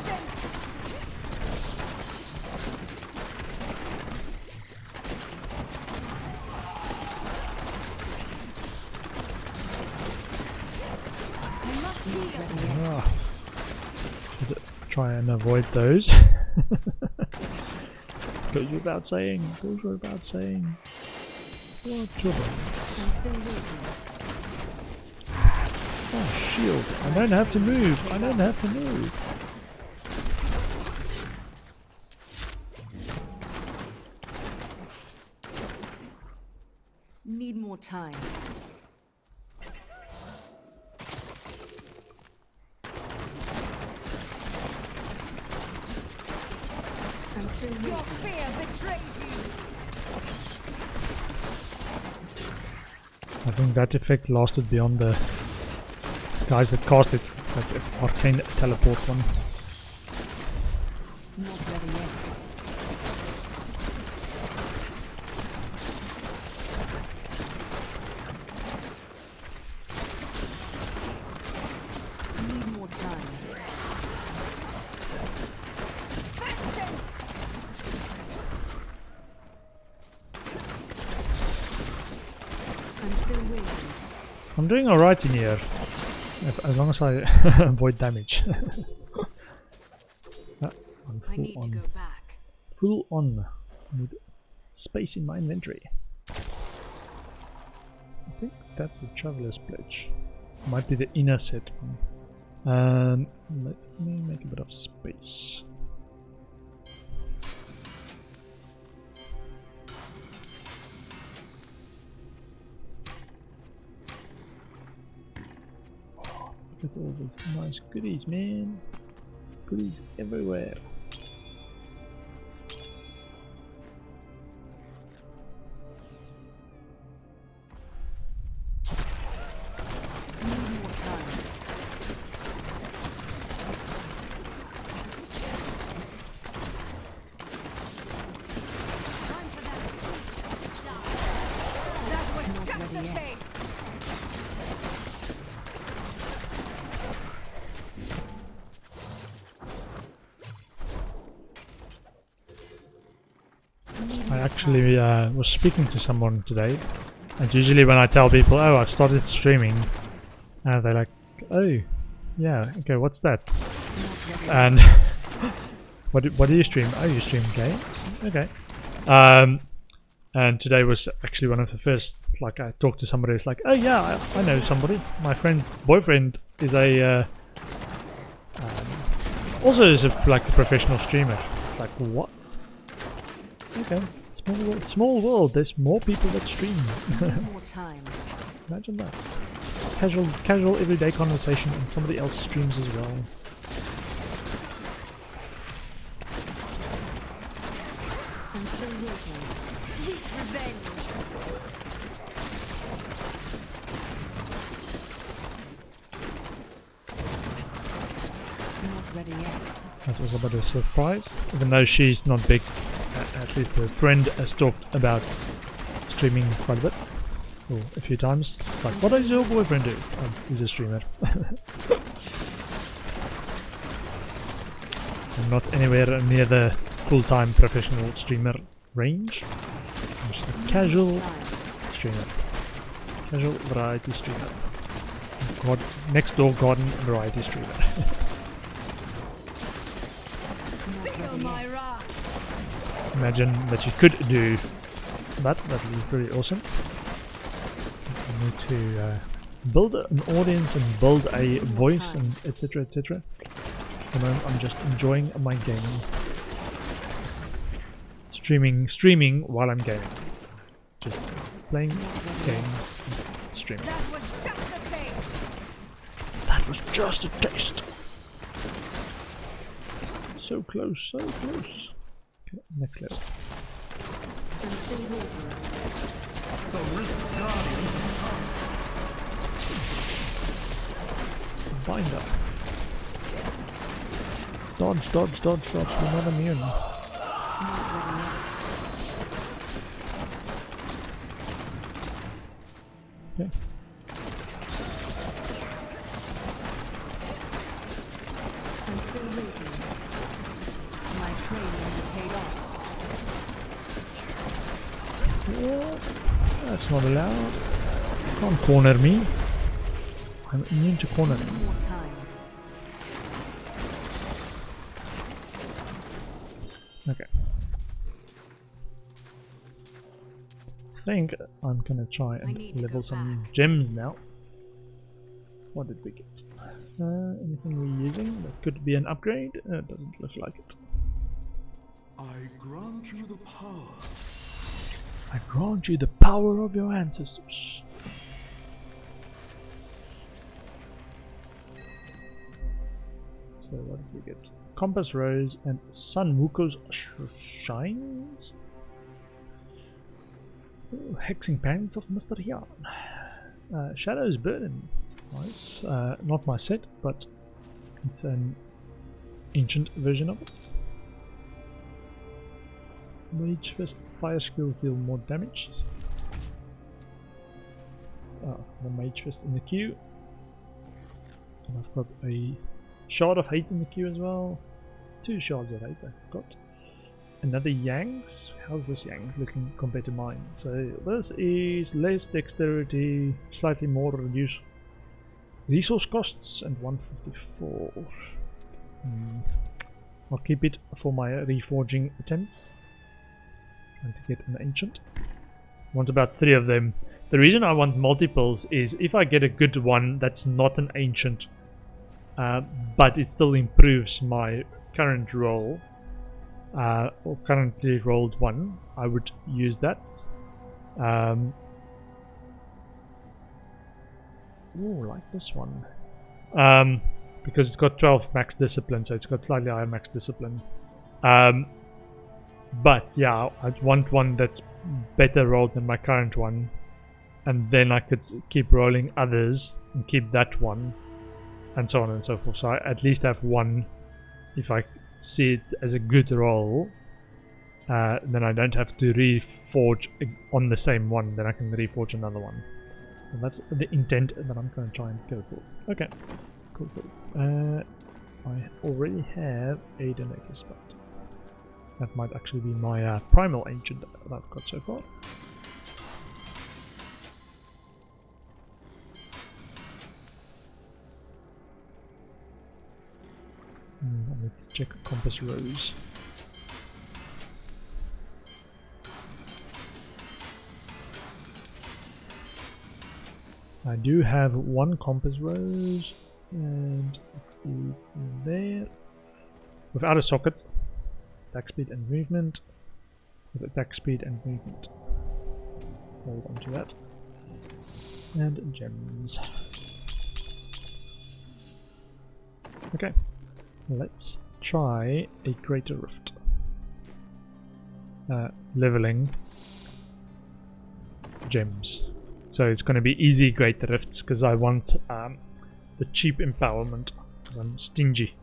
Ah. Should try and avoid those. Goes without saying, goes without saying. What trouble? I'm still waiting. Oh, shield. I don't have to move. I don't have to move. Need more time. I think that effect lasted beyond the guys that cast it. Like the arcane teleport one. Not ready yet. Need more time. I'm still waiting. I'm doing alright in here. As long as I avoid damage. I'm I need to go back. Full on. Need space in my inventory. I think that's the Traveler's Pledge. Might be the inner set one. Let me make a bit of space. Oh, look at all these nice goodies, man. Goodies everywhere. I actually was speaking to someone today, and usually when I tell people, oh, I've started streaming, they're like, oh, yeah, okay, what's that? And what do you stream? Oh, you stream games? Okay. And today was actually one of the first, like, I talked to somebody who's like, oh yeah, I know somebody. My boyfriend is a, also is like a professional streamer. Like, what? Okay, small world. There's more people that stream. More time. Imagine that. Casual everyday conversation, and somebody else streams as well. I'm still waiting. Sweet revenge. Not ready yet. That was a bit of a surprise, even though she's not big. At least her friend has talked about streaming quite a bit, or a few times. Like, what does your boyfriend do? Oh, he's a streamer. I'm not anywhere near the full-time professional streamer range. I'm just a casual streamer. Casual variety streamer. Next door garden variety streamer. Imagine that you could do that. That would be pretty awesome. I need to build an audience and build a voice and etc. etc. At the moment I'm just enjoying my gaming. Streaming while I'm gaming. Just playing games and streaming. That was just a taste. That was just a taste. So close, so close. Okay, next level. I'm still waiting. The Rift Guardian is Bind up. Dodge, dodge, dodge, dodge. We're not immune. Not ready yet. Okay. I'm still waiting. My training paid off. Yeah, that's not allowed. Can't corner me. I'm immune to cornering. More time. Okay. I think I'm gonna try I need and to level go some back. gems now. What did we get? Anything we're using? That could be an upgrade. It doesn't look like it. I grant you the power. I grant you the power of your ancestors. So what did we get? Compass Rose and Sun Wuko's Shines. Oh, Hexing Pants of Mr. Yarn. Shadows Burning. Nice. Not my set, but it's an ancient version of it. Mage Fist Fire Skill deal more damage. The Mage Fist in the queue. And I've got a Shard of Hate in the queue as well. 2 Shards of Hate I've got. Another Yanks. How's this Yang looking compared to mine? So this is less dexterity, slightly more reduced resource costs, and 154. I'll keep it for my reforging attempts. Trying to get an ancient. Want about 3 of them. The reason I want multiples is if I get a good one that's not an ancient, but it still improves my current roll, or currently rolled one, I would use that. Like this one. Because it's got 12 max discipline, so it's got slightly higher max discipline. But yeah, I'd want one that's better rolled than my current one, and then I could keep rolling others and keep that one, and so on and so forth. So I at least have one. If I see it as a good roll, then I don't have to reforge on the same one, then I can reforge another one. And that's the intent that I'm going to try and go for. Okay, cool. I already have a donator spot. That might actually be my primal ancient that I've got so far. I need to check compass rose. I do have 1 compass rose, and there. Without a socket, attack speed and movement. With attack speed and movement. Hold on to that. And gems. Okay. Let's try a Greater Rift. Leveling gems. So it's going to be easy Greater Rifts because I want the cheap empowerment. I'm stingy.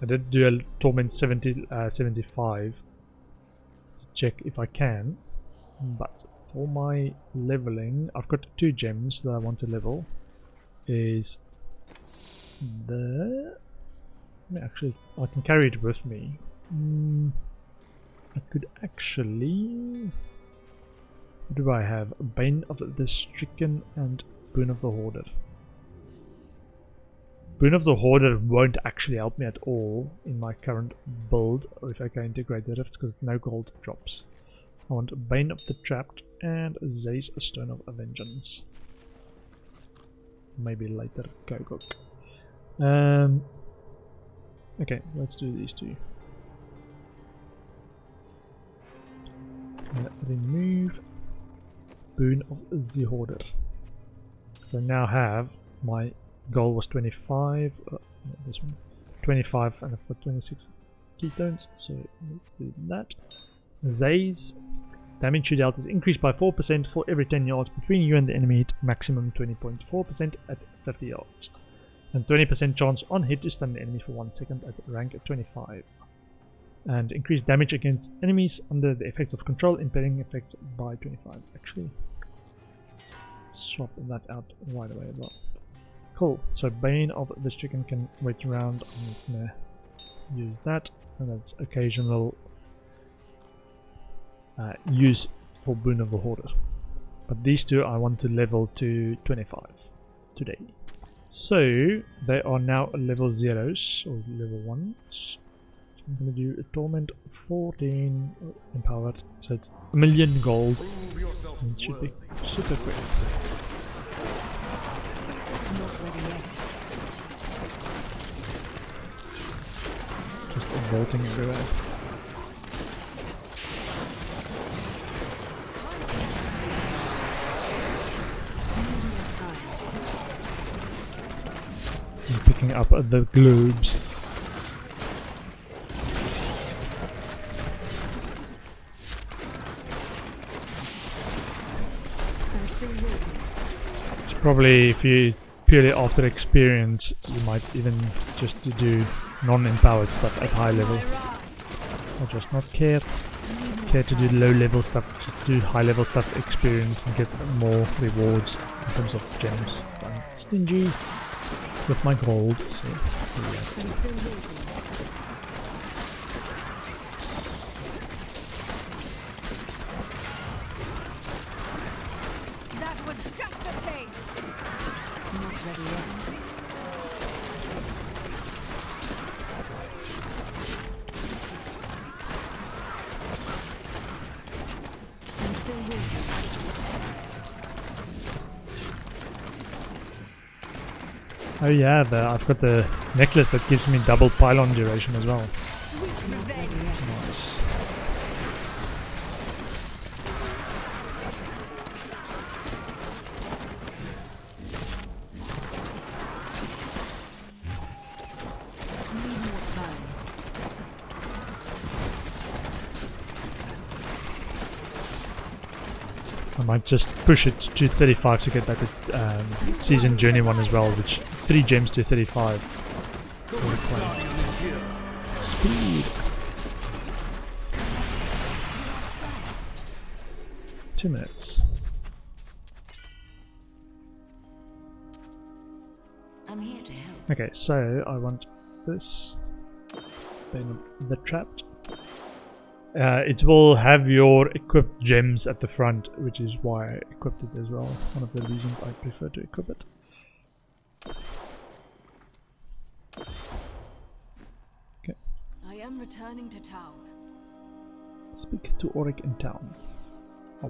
I did do a Torment 75 to check if I can, but for my leveling, I've got 2 gems that I want to level. Is the actually, I can carry it with me. I could actually. What do I have? Bane of the Stricken and Boon of the Hoarder. Boon of the Hoarder won't actually help me at all in my current build, or if I go into Greater Rift, because no gold drops. I want Bane of the Trapped and Zay's Stone of Vengeance. Maybe later. Go. Okay, let's do these 2. Remove Boon of the Hoarder. So now have my goal was 25. This one 25, and I've got 26 ketones. So let's do that. Zay's damage dealt is increased by 4% for every 10 yards between you and the enemy hit, maximum 20.4% at 30 yards. And 20% chance on hit to stun the enemy for 1 second at rank 25. And increase damage against enemies under the effect of control, impairing effect by 25. Actually, swap that out right away as well. Cool, so Bane of the Stricken can wait around. I'm just gonna use that, and that's occasional use for Boon of the Hoarder. But these 2 I want to level to 25 today. So they are now level 0s or level 1s. So I'm going to do a Torment 14 empowered, so it's 1,000,000 gold. And it should be super quick. Not ready yet. Just bolting everywhere. I'm picking up the globes. I'm still waiting. Probably if you purely after experience, you might even just do non-empowered stuff at high level. Or just not care to do low level stuff, just do high level stuff experience and get more rewards in terms of gems. I'm stingy with my gold, so yeah. That was just a taste. Not ready yet. I'm still waiting. Oh yeah, I've got the necklace that gives me double pylon duration as well. Sweet revenge. Nice. Need more time. I might just push it to 35 to get that season journey one as well, which 3 gems to 35. Speed. 2 minutes. I'm here to help. Okay, so I want this. Then the trapped. It will have your equipped gems at the front, which is why I equipped it as well. One of the reasons I prefer to equip it. Okay. I am returning to town. Speak to Auric in town. I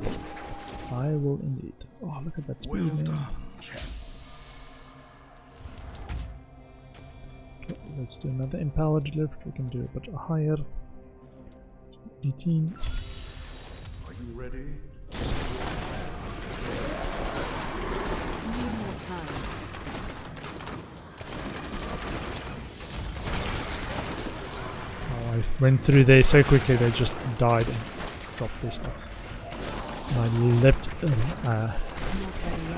will indeed. Oh, look at that speed, Well man. done, chap. Okay, let's do another empowered lift. We can do a bit higher. 18. Are you ready? Need more time. Oh, I went through there so quickly they just died and dropped their stuff. And I leapt,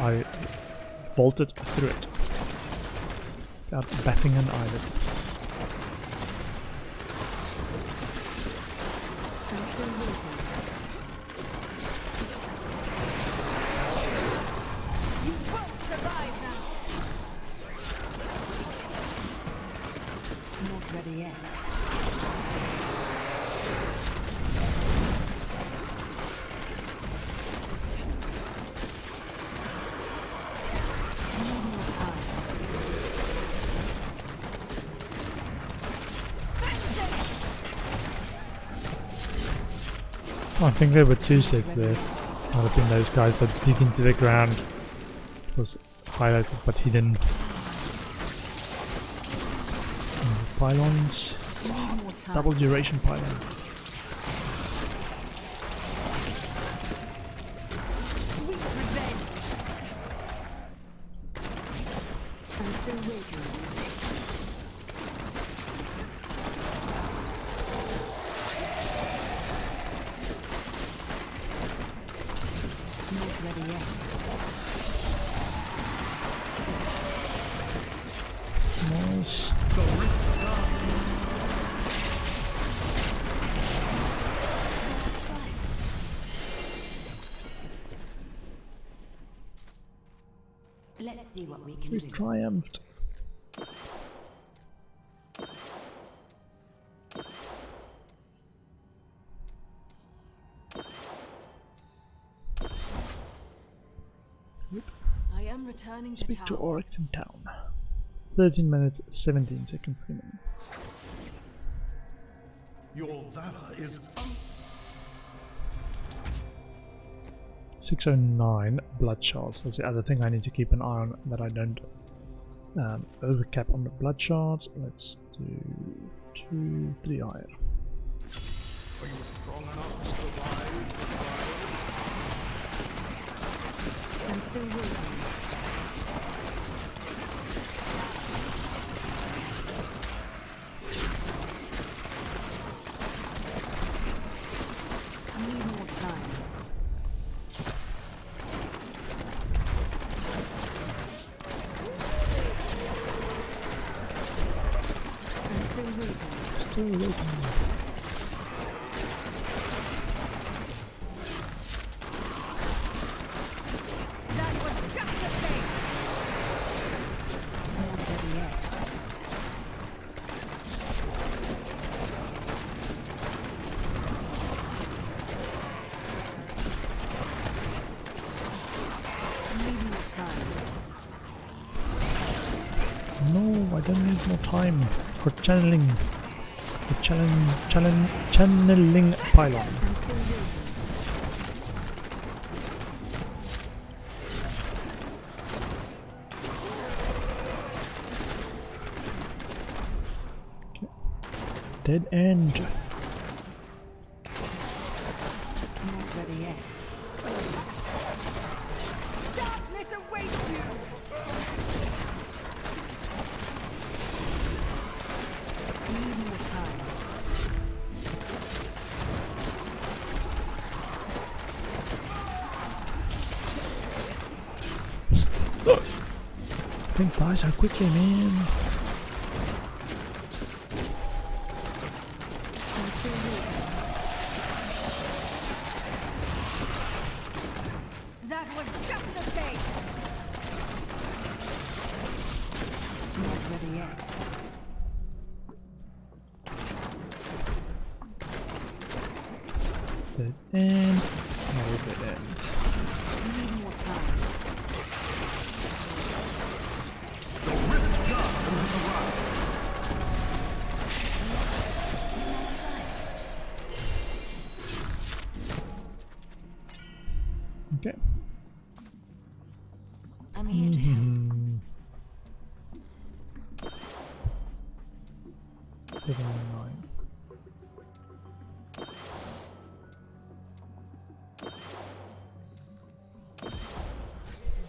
I bolted through it without batting an eyelid. I'm still waiting. You won't survive now. Not ready yet. Need more time. Oh, I think there were 2 sets there. Might have been those guys that dig into the ground. It was highlighted but hidden. And the pylons. Need more time. Double duration pylon. Sweet revenge. I'm still waiting. Not ready yet. Nice. Let's see what we can We do. triumphed. I am returning to Speak to town. Auric in town. 13 minutes, 17 seconds remaining. Your valor is 609 blood shards. That's the other thing I need to keep an eye on, that I don't overcap on the blood shards. Let's do 2, 3 higher. Are you strong enough to survive? I'm still waiting. I need more time. still waiting. That was just a taste. Not ready yet. Need more time. No, I don't need more time for channeling. The channeling pylon. I'm still waiting. Dead end. Not ready yet. Darkness awaits you. Need more time. Things die so quickly, man. I'm still waiting. That was just a taste. Not ready yet. Dead end. No, dead end. Need more time. Okay. I'm here to help. 79.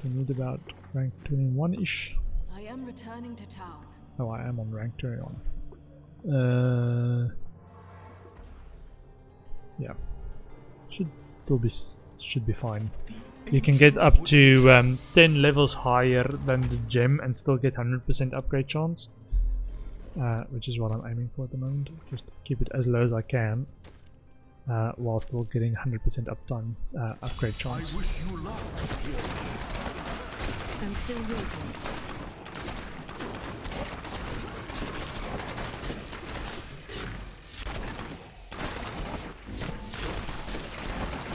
We need about rank 21-ish. I am returning to town. Oh, I am on rank 21. Yeah. Should be fine. You can get up to 10 levels higher than the gem and still get 100% upgrade chance. Which is what I'm aiming for at the moment. Just keep it as low as I can, while still getting 100% uptime upgrade chance. I wish you luck. I'm still waiting.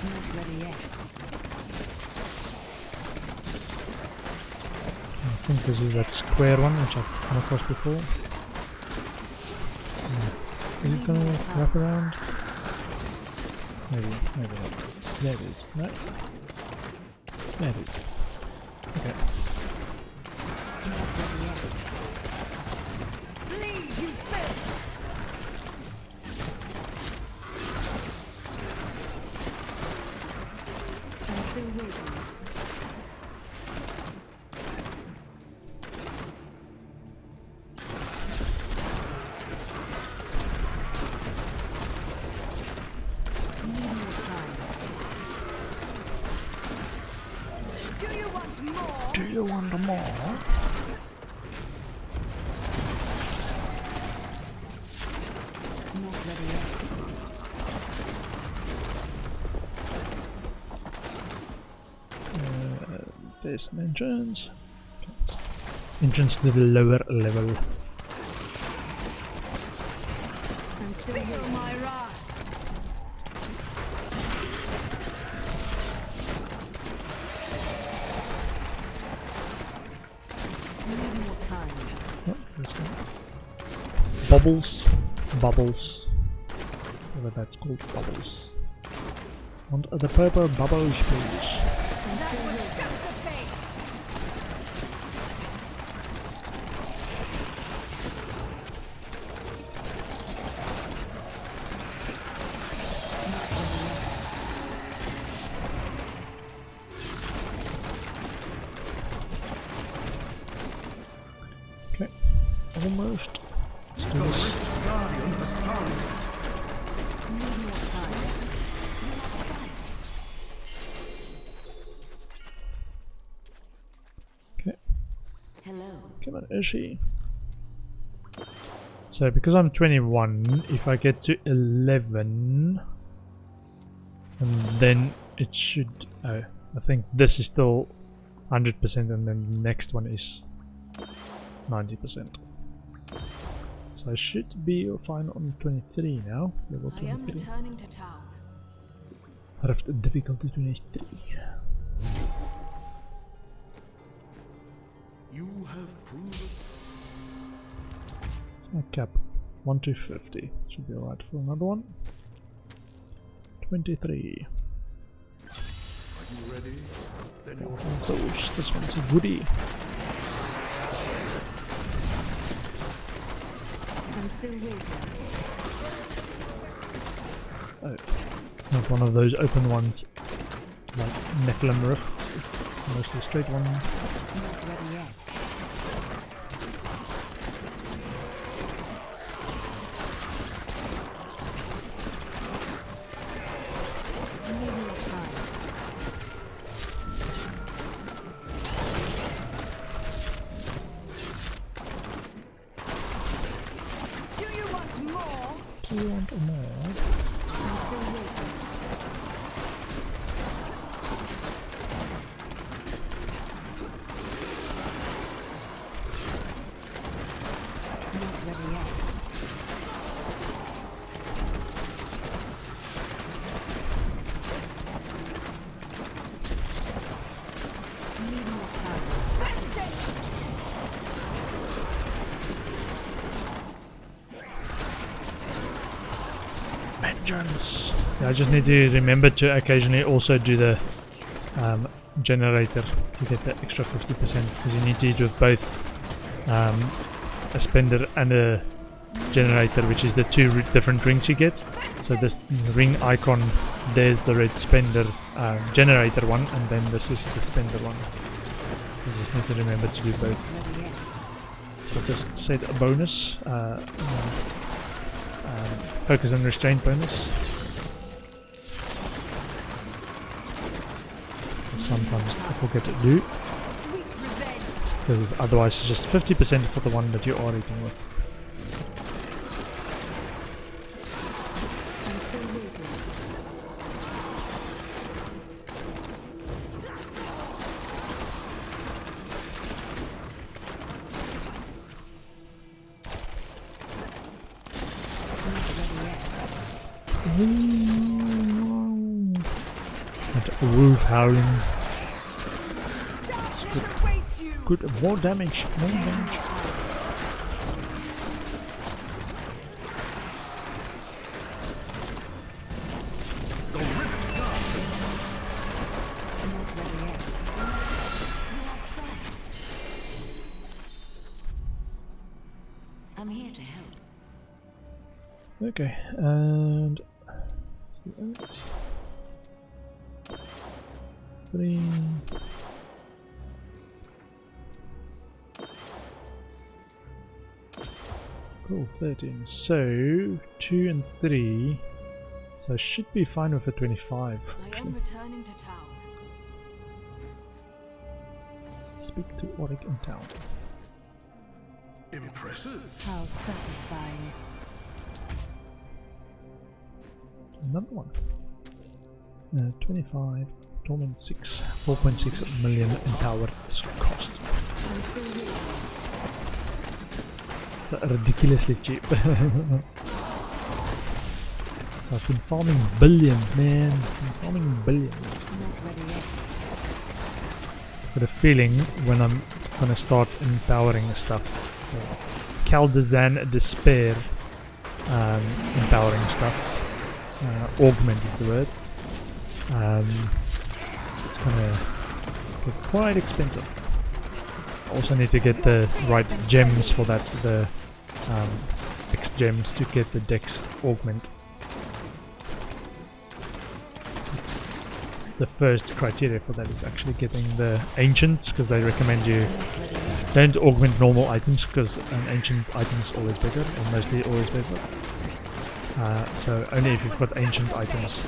Not ready yet. I think this is that square one which I've come across before. Is it gonna wrap around? Maybe not. There it is. No. There it is. Okay. Not ready yet. Bleed, you filth! I'm still waiting. Need more time. Do you want more? Do you want more? Not ready yet. There's an entrance. Entrance to the lower level. I'm still waiting. My wrath. Need more time. Oh, there's one. Bubbles. Bubbles. Whatever that's called. Bubbles. Want the purple bubbles, please. I'm still waiting. Okay. Almost. Let's do The this. Rift Guardian has found it. Need more time. Okay. Hello. Come on, Ishi. So because I'm 21, if I get to 11, and then it should, oh, I think this is still 100% and then the next one is 90%. So I should be fine on 23 now, level I am 23. returning to town. Rift difficulty 23. You have proven. Cap 1 to 50. Should be alright for another one. 23. Are you ready? Then Yeah, you're one of those. This one's a goodie. I'm still waiting. Oh, not one of those open ones like Nephilim Rift. Mostly straight one. Not ready yet. Need more time. Do you want more? Do you want more? I'm still waiting. Not ready yet. Need more time. Vengeance! Yeah, I just need to remember to occasionally also do the generator to get the extra 50% because you need to do both a spender and a generator, which is the two different rings you get. So this ring icon, there's the red spender generator one, and then this is the spender one. You just need to remember to do both. So just set a bonus, focus and restraint bonus. Sometimes I forget to do, because otherwise it's just 50% for the one that you are eating with. I'm still waiting. That wolf howling. Good, more damage, more damage. I'm here to help. Okay, and 3. Cool, 13. So 2 and 3. So I should be fine with a 25. I Actually. am returning to town. Speak to Oric in town. Impressive. How satisfying. Another one. 25. Torment 6. 4.6 million in tower cost. I'm still waiting. Ridiculously cheap. I've been farming billions, man. I've been farming billions. Not ready yet. Got a feeling when I'm gonna start empowering stuff. Caldezan Despair empowering stuff. Augment is the word. It's gonna get quite expensive. Also need to get the right gems for that, the X gems to get the Dex augment. The first criteria for that is actually getting the ancients, because they recommend you don't augment normal items, because an ancient item is always better, or mostly always better. So only if you've got ancient items,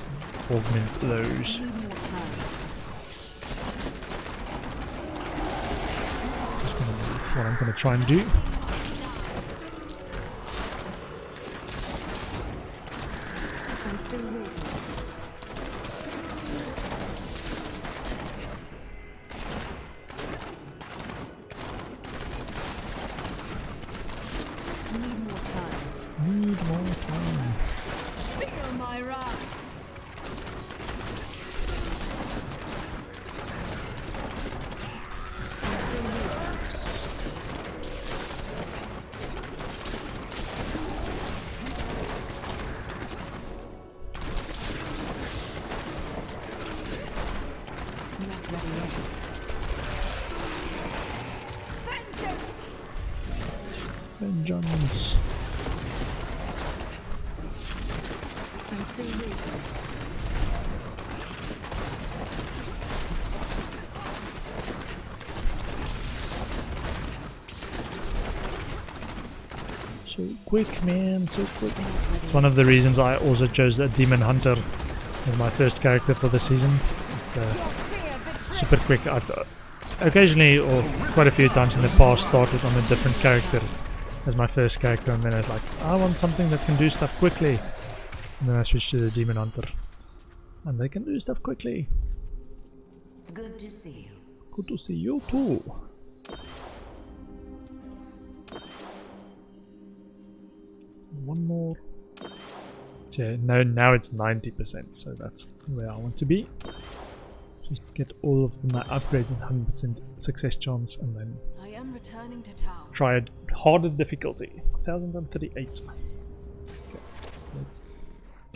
augment those. Need more time. What I'm going to try and do. Ready in. Vengeance. I'm still here. So quick, man, so quick. It's one of the reasons I also chose the Demon Hunter as my first character for the season. It's, super quick. I've occasionally, or quite a few times in the past, started on a different character as my first character, and then I was like, I want something that can do stuff quickly. And then I switched to the Demon Hunter. And they can do stuff quickly. Good to see you. Good to see you too. One more. Yeah, no, now it's 90%, so that's where I want to be. Just get all of my upgrades and 100% success chance, and then I am returning to town. try a harder difficulty. 1038. Okay. Let's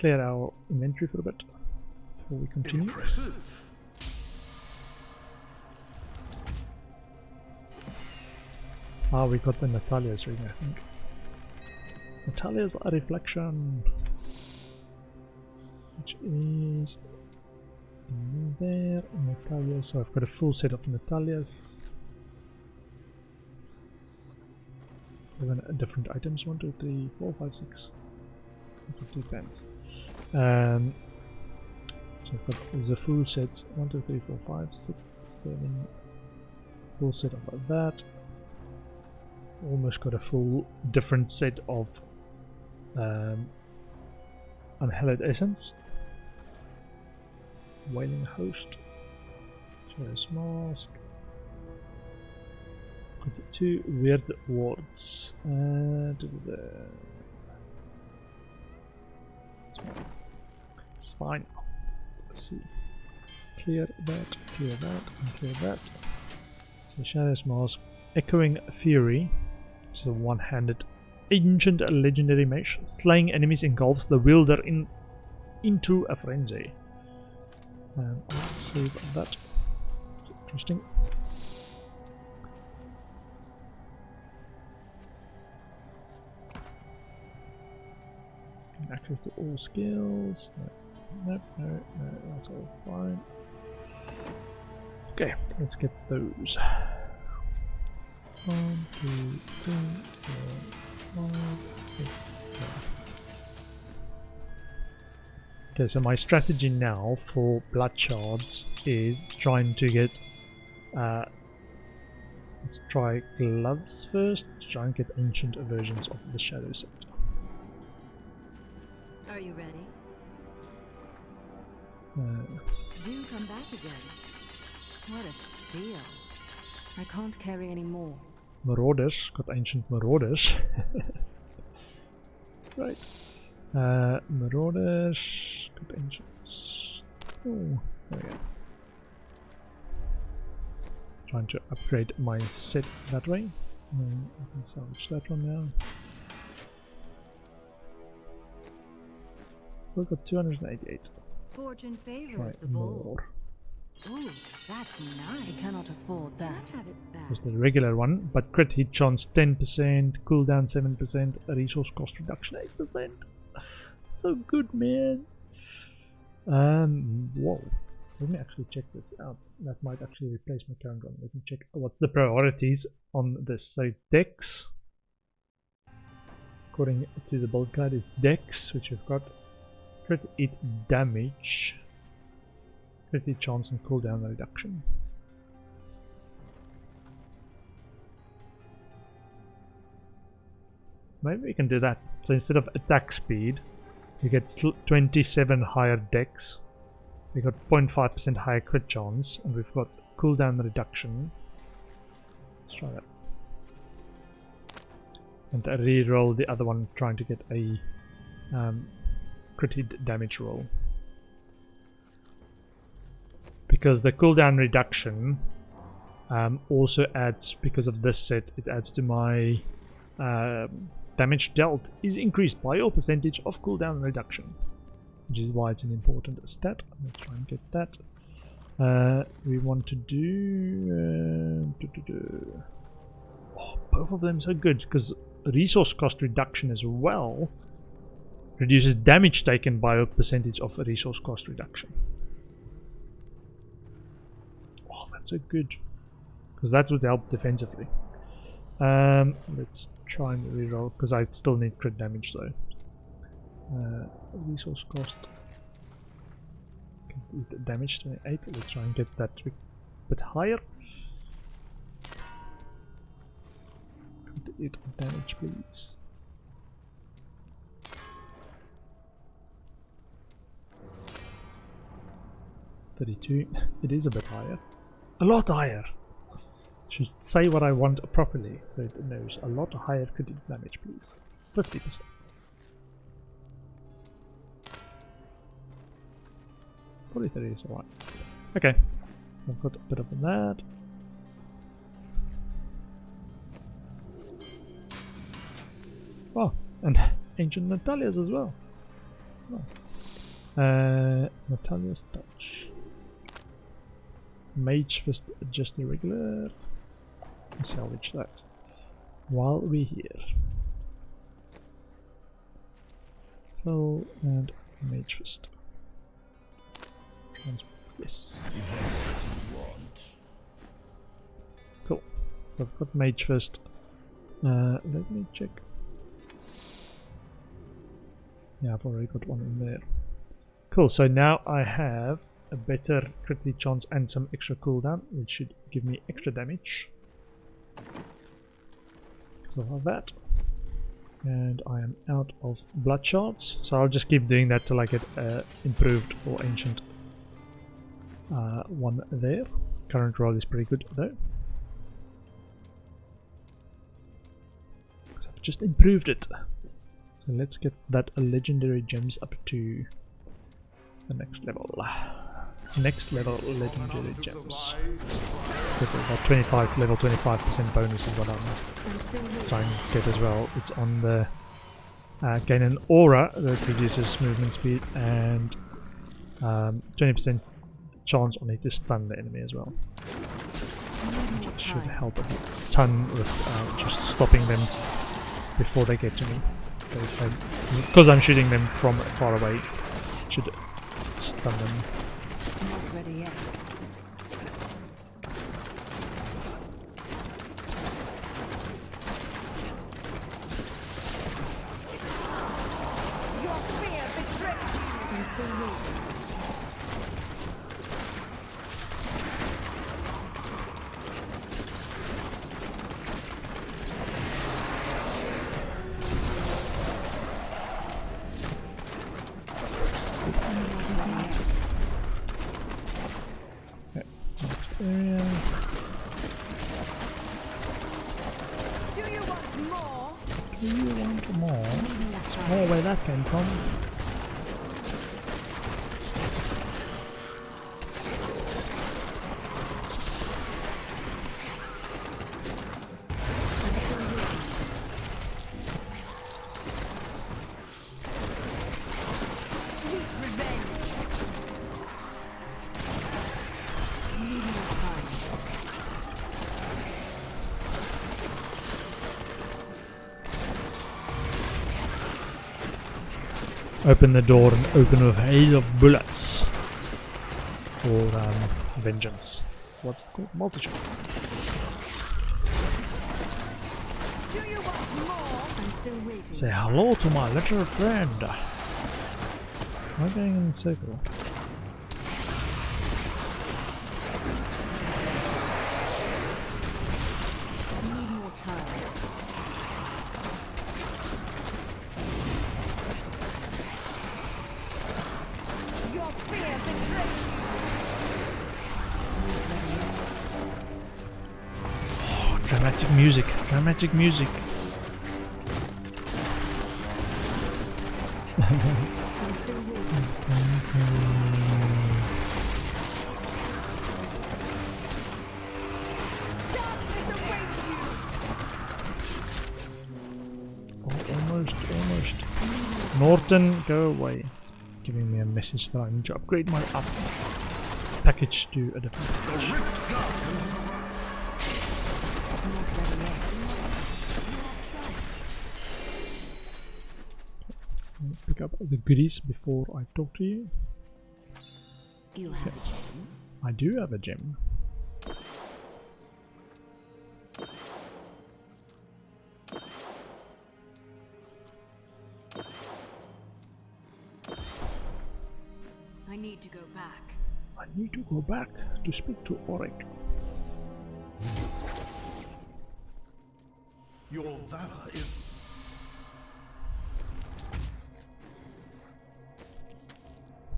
clear our inventory for a bit before we continue. Impressive. Ah, we got the Natalia's ring, I think. Natalia's a reflection, which is in there. Natalia. So I've got a full set of Natalia's. 7 different items. 1, 2, 3, 4, 5, 6. 2 pens. So I've got the full set. 1, 2, 3, 4, 5, 6, 7. Full set of that. Almost got a full different set of Unhallowed Essence, Wailing Host, Shadow's Mask, got the 2 Weird Wards, and it's fine. Let's see. Clear that, and clear that. So Shadow's Mask, Echoing Fury. It's a one-handed ancient legendary mesh. Slaying enemies engulfs the wielder into a frenzy. I'll save that. It's interesting. Access to all skills. No, that's all fine. Okay, let's get those. 1, 2, 3, 4, 5, 6, 7. Okay, so my strategy now for blood shards is trying to get let's try gloves first, to try and get ancient versions of the shadow set. Are you ready? Do come back again. What a steal. I can't carry any more. Marauders, got ancient marauders. Right. Marauders, got ancients. Oh, there we go. Trying to upgrade my set that way. I can salvage that one now. We've got 288. Fortune Try favors the bold. more. Ooh, that's nice. I cannot afford Can that. I have it back? Just the regular one, but crit hit chance 10%, cooldown 7%, resource cost reduction 8%. So good, man. Whoa. Let me actually check this out. That might actually replace my current one. Let me check what's the priorities on this. So Dex, according to the build guide, is Dex, which we've got. Crit hit damage, crit hit chance, and cooldown reduction. Maybe we can do that. So instead of attack speed, you get 27 higher dex, we got 0.5% higher crit chance, and we've got cooldown reduction. Let's try that. And I re-roll the other one, trying to get a crit hit damage roll. Because the cooldown reduction also adds, because of this set, it adds to my damage dealt is increased by your percentage of cooldown reduction, which is why it's an important stat. Let's try and get that. We want to do... Oh, both of them so good, because resource cost reduction as well reduces damage taken by a percentage of resource cost reduction. Oh, that's so good, because that would help defensively. Let's try and reroll, because I still need crit damage though. Resource cost. Damage 28. Let's try and get that a bit higher. 28 damage, please. 32. It is a bit higher. A lot higher. Should say what I want properly, so it knows. A lot higher critical damage, please. 50%. Probably 30 is alright. Okay, I've got a bit of that. Oh, and ancient Natalia's as well. Oh. Natalia's touch. Mage Fist just irregular. Salvage that while we're here. Full and Mage Fist. Yes. Cool. So I've got Mage Fist. Let me check. Yeah, I've already got one in there. Cool, so now I have a better critically chance and some extra cooldown, which should give me extra damage. So I have that. And I am out of blood shards, so I'll just keep doing that till I get improved or ancient one there. Current roll is pretty good though. I've just improved it. So let's get that legendary gems up to the next level. Next level legendary gems. That 25 level 25% bonus is what I'm trying to get as well. It's on the gain an aura that reduces movement speed and 20% chance on it to stun the enemy as well. Which should help a ton with just stopping them before they get to me. Because I'm shooting them from far away, should stun them. Not ready yet. Your fear betrays you. I'm still waiting. Area. Do you want more? Do you want more? Oh, where that came from? Sweet revenge. Need more time. Open the door and open with hail of bullets for vengeance. What's it called? Multi-shot. Do you want more? I'm still waiting. Say hello to my little friend. Am I going in a circle? Need more time. Your fear betrays Oh, dramatic music. Dramatic music. I'm still waiting. you. Darkness awaits you. Oh, almost. Norton, go away. Giving me a message that I need to upgrade my package do a different approach. Rift Guardian has arrived. Not ready yet. Pick up the goodies before I talk to you. You have a gem. I do have a gem. I need to go back. I need to go back to speak to Auric. Your valor is...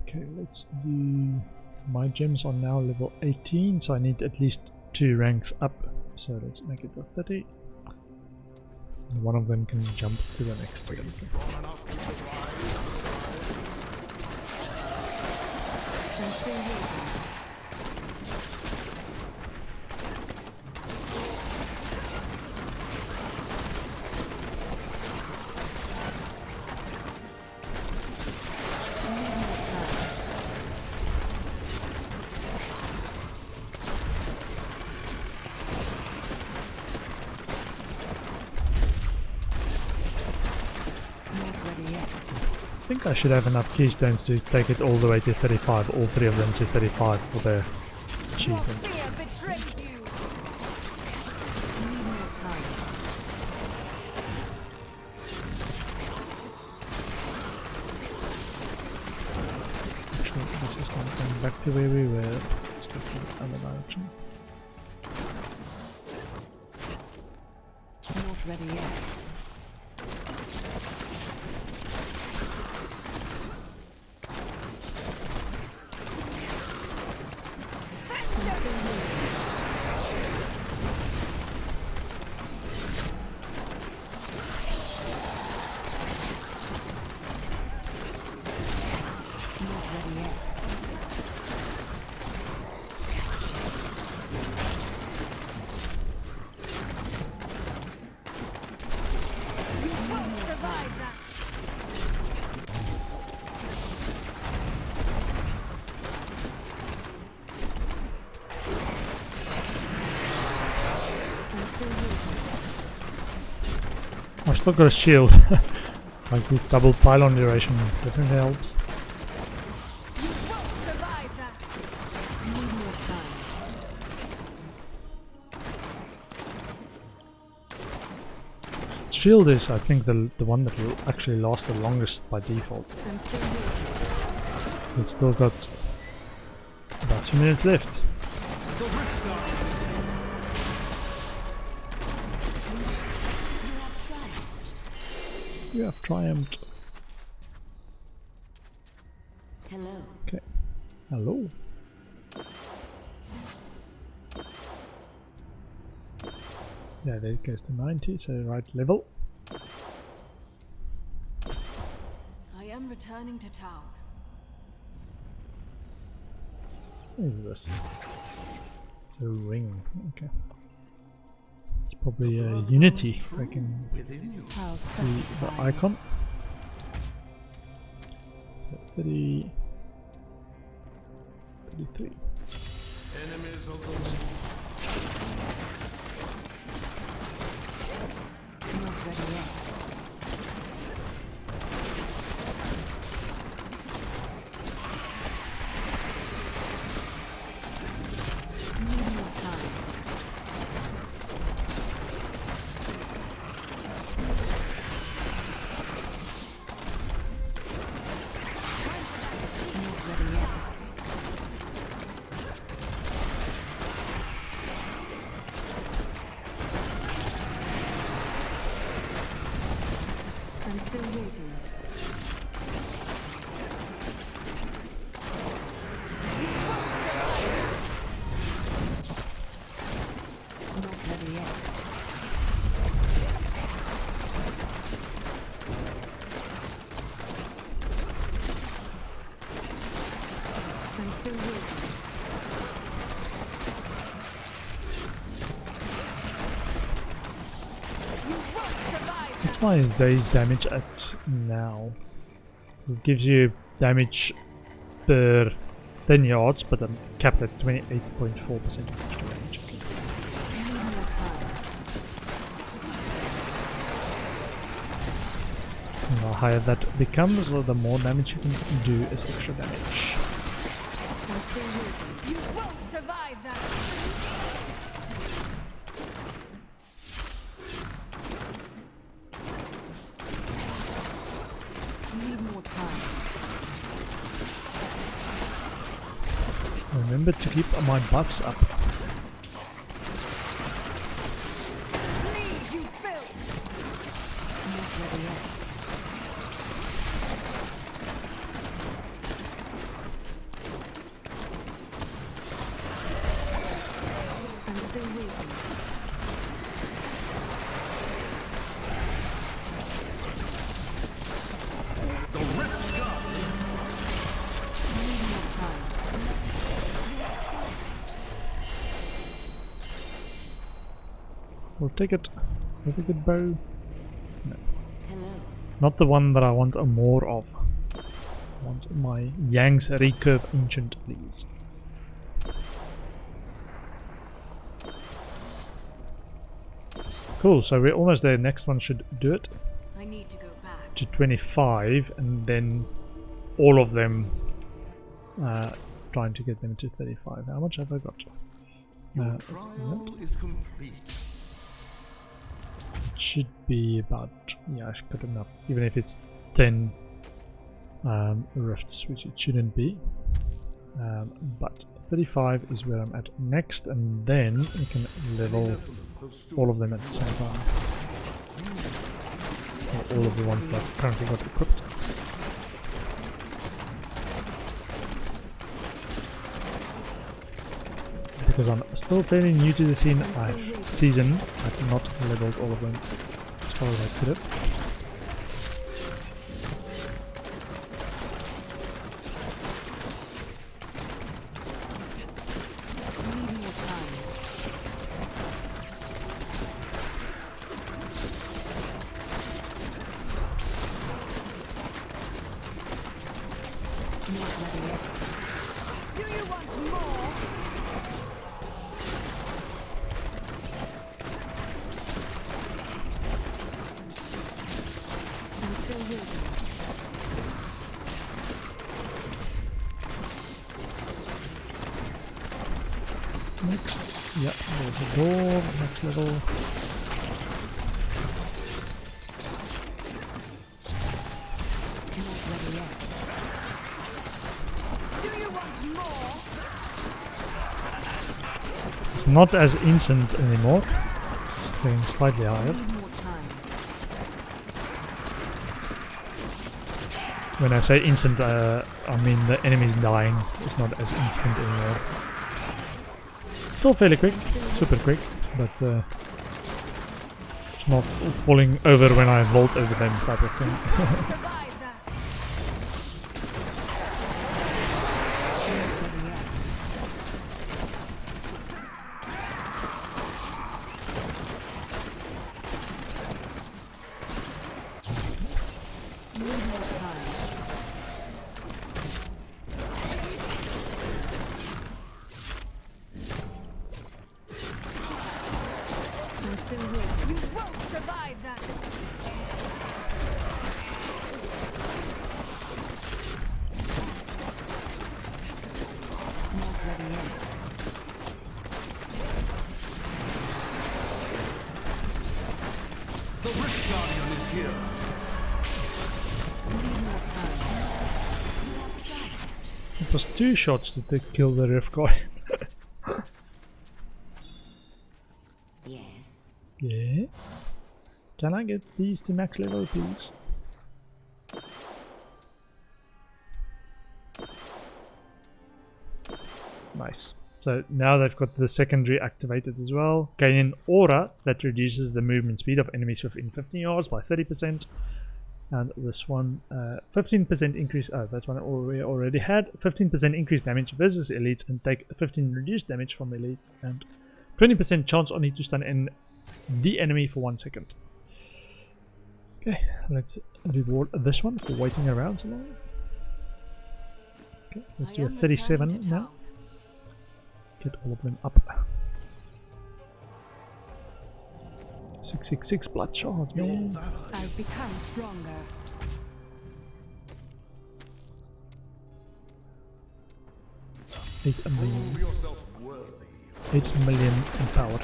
Okay, let's do... My gems are now level 18, so I need at least 2 ranks up. So let's make it a 30. And one of them can jump to the next Are you one. strong enough to survive? I'm still waiting. I need more time. Not ready yet. I think I should have enough keystones to take it all the way to 35, all 3 of them to 35 for the Your achievement. fear betrays you. I need more time. Actually, this is not going back to where we were. Let's go to the other direction. Not ready yet. I'm still waiting. Not ready yet. You won't survive that. I'm still waiting. I still got a shield. Like this double pylon duration definitely helps. You won't survive that. I need more time. Shield is, I think, the one that will actually last the longest by default. I'm still waiting. We've still got about 2 minutes left. The Rift Guardian is You have triumphed. Hello. Okay. Hello. Yeah, there it goes to 90, so right level. I am returning to town. What is this? A ring. Okay. It's probably a Unity. I can within you. How see the satisfying. icon. 30. 33. Enemies of the Lord. Not ready yet. Need more time. Not ready yet. I'm still waiting. Not ready yet. I'm still waiting. You won't survive What's my base damage at now? It gives you damage per 10 yards, but I'm capped at 28.4% extra damage. Okay. And the higher that becomes, the more damage you can do as extra damage. I'm still waiting. You won't survive that! Need more time. Remember to keep my buffs up. Leave, you filth! Not ready yet. I'm still waiting. The rift gods. Need more time. We'll take it. With a good bow. Hello. Not the one that I want more of. I want my Yang's recurve ancient, please. Cool, so we're almost there. Next one should do it I need to go back. to 25, and then all of them trying to get them to 35. How much have I got? Your trial is complete. It should be about, yeah, I've got enough. Even if it's 10 rifts, which it shouldn't be. But 35 is where I'm at next, and then we can level all of them at the same time. Or all of the ones that I've currently got equipped. Because I'm still fairly new to the scene, season, I've not leveled all of them as far as I could have. Need more time. Not ready yet. Do you want more? I'm still waiting. Next, yeah, there's a door, next level. Not ready yet. Do you want more? It's not as instant anymore. It's going slightly higher. Need more time. When I say instant, I mean the enemy's dying. It's not as instant anymore. Still fairly quick, super quick, but it's not falling over when I vault over them type of thing. Survive that! Not ready yet. Need more time. I'm still waiting. You won't survive that! Not ready yet. The rift guardian is here. Need more time. It was 2 shots to kill the rift guy. Yes. Yeah. Can I get these to max level, please? Nice. So now they've got the secondary activated as well. Gain an aura that reduces the movement speed of enemies within 15 yards by 30%. And this one, 15% increase. Oh, that's one we already had. 15% increased damage versus elite, and take 15 reduced damage from elite, and 20% chance on it to stun the enemy for 1 second. Okay, let's reward this one for waiting around so long. Okay, let's I do a am returning 37 to now. town. Get all of them up. 666 bloodshot, You're man. that I've become stronger. 8 million. prove yourself worthy. 8 million empowered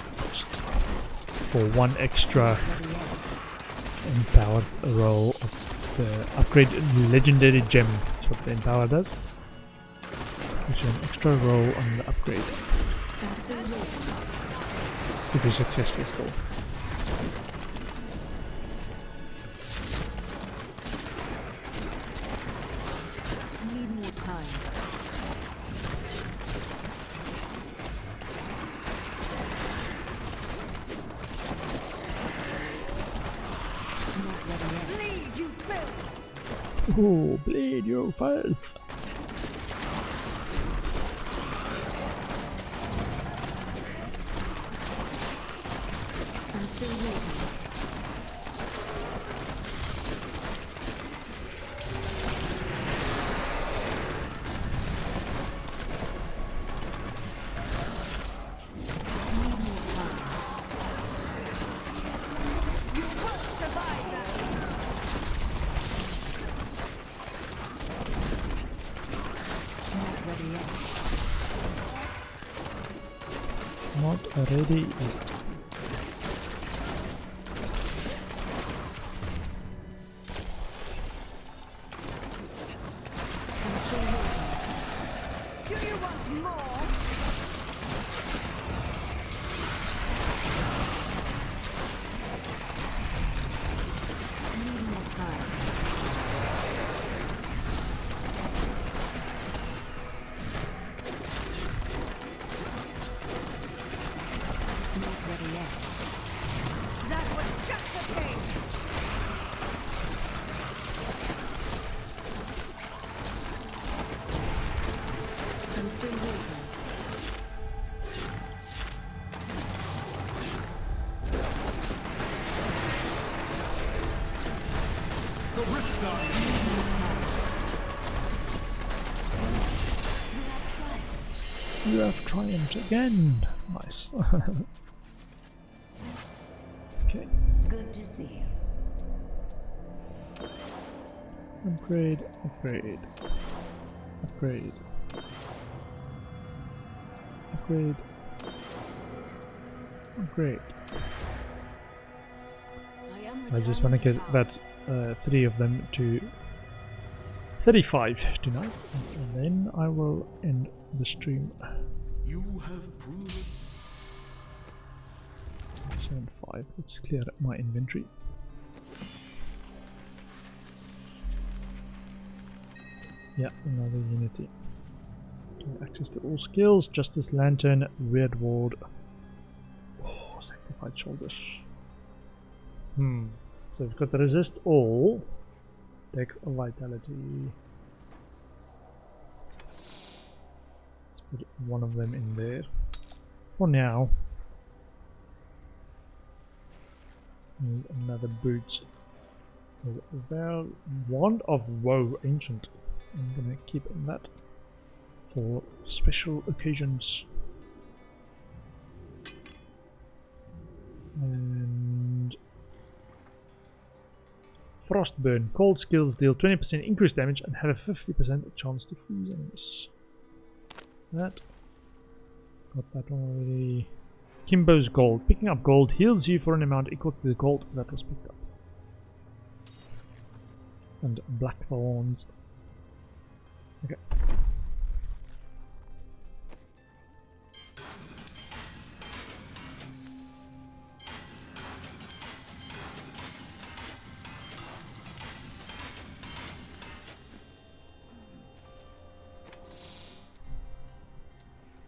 for one extra empowered roll of the upgrade legendary gem. That's what the empower does. Gives you an extra roll on the upgrade. I'm still waiting. If you're successful still. Need more time. Not ready yet. Bleed, you filth! Oh, bleed your filth! I'm still waiting. Need more time. You won't survive that! Not ready yet. Not ready yet. I'm still waiting. Do you want more? Need more time. Not ready yet. That was just a thing! I'm still waiting. The rift now. You have triumphed again! Nice. Okay. Good to see you. Upgrade, upgrade. Upgrade. Upgrade. Upgrade. I am I just returning want to to get town. that 3 of them to 35 tonight, and then I will end the stream. You have proven 75. Let's clear my inventory. Yeah, another unity. Access to all skills, Justice Lantern, Weird Ward. Oh, Sanctified Shoulders. So we've got the Resist All, Deck of Vitality. Let's put one of them in there. For now. Need another boot. Well, Wand of Woe Ancient. I'm gonna keep that for special occasions. And Frostburn. Cold skills deal 20% increased damage and have a 50% chance to freeze enemies. That. Got that one already. Kimbo's Gold. Picking up gold heals you for an amount equal to the gold that was picked up. And Blackthorns. Okay.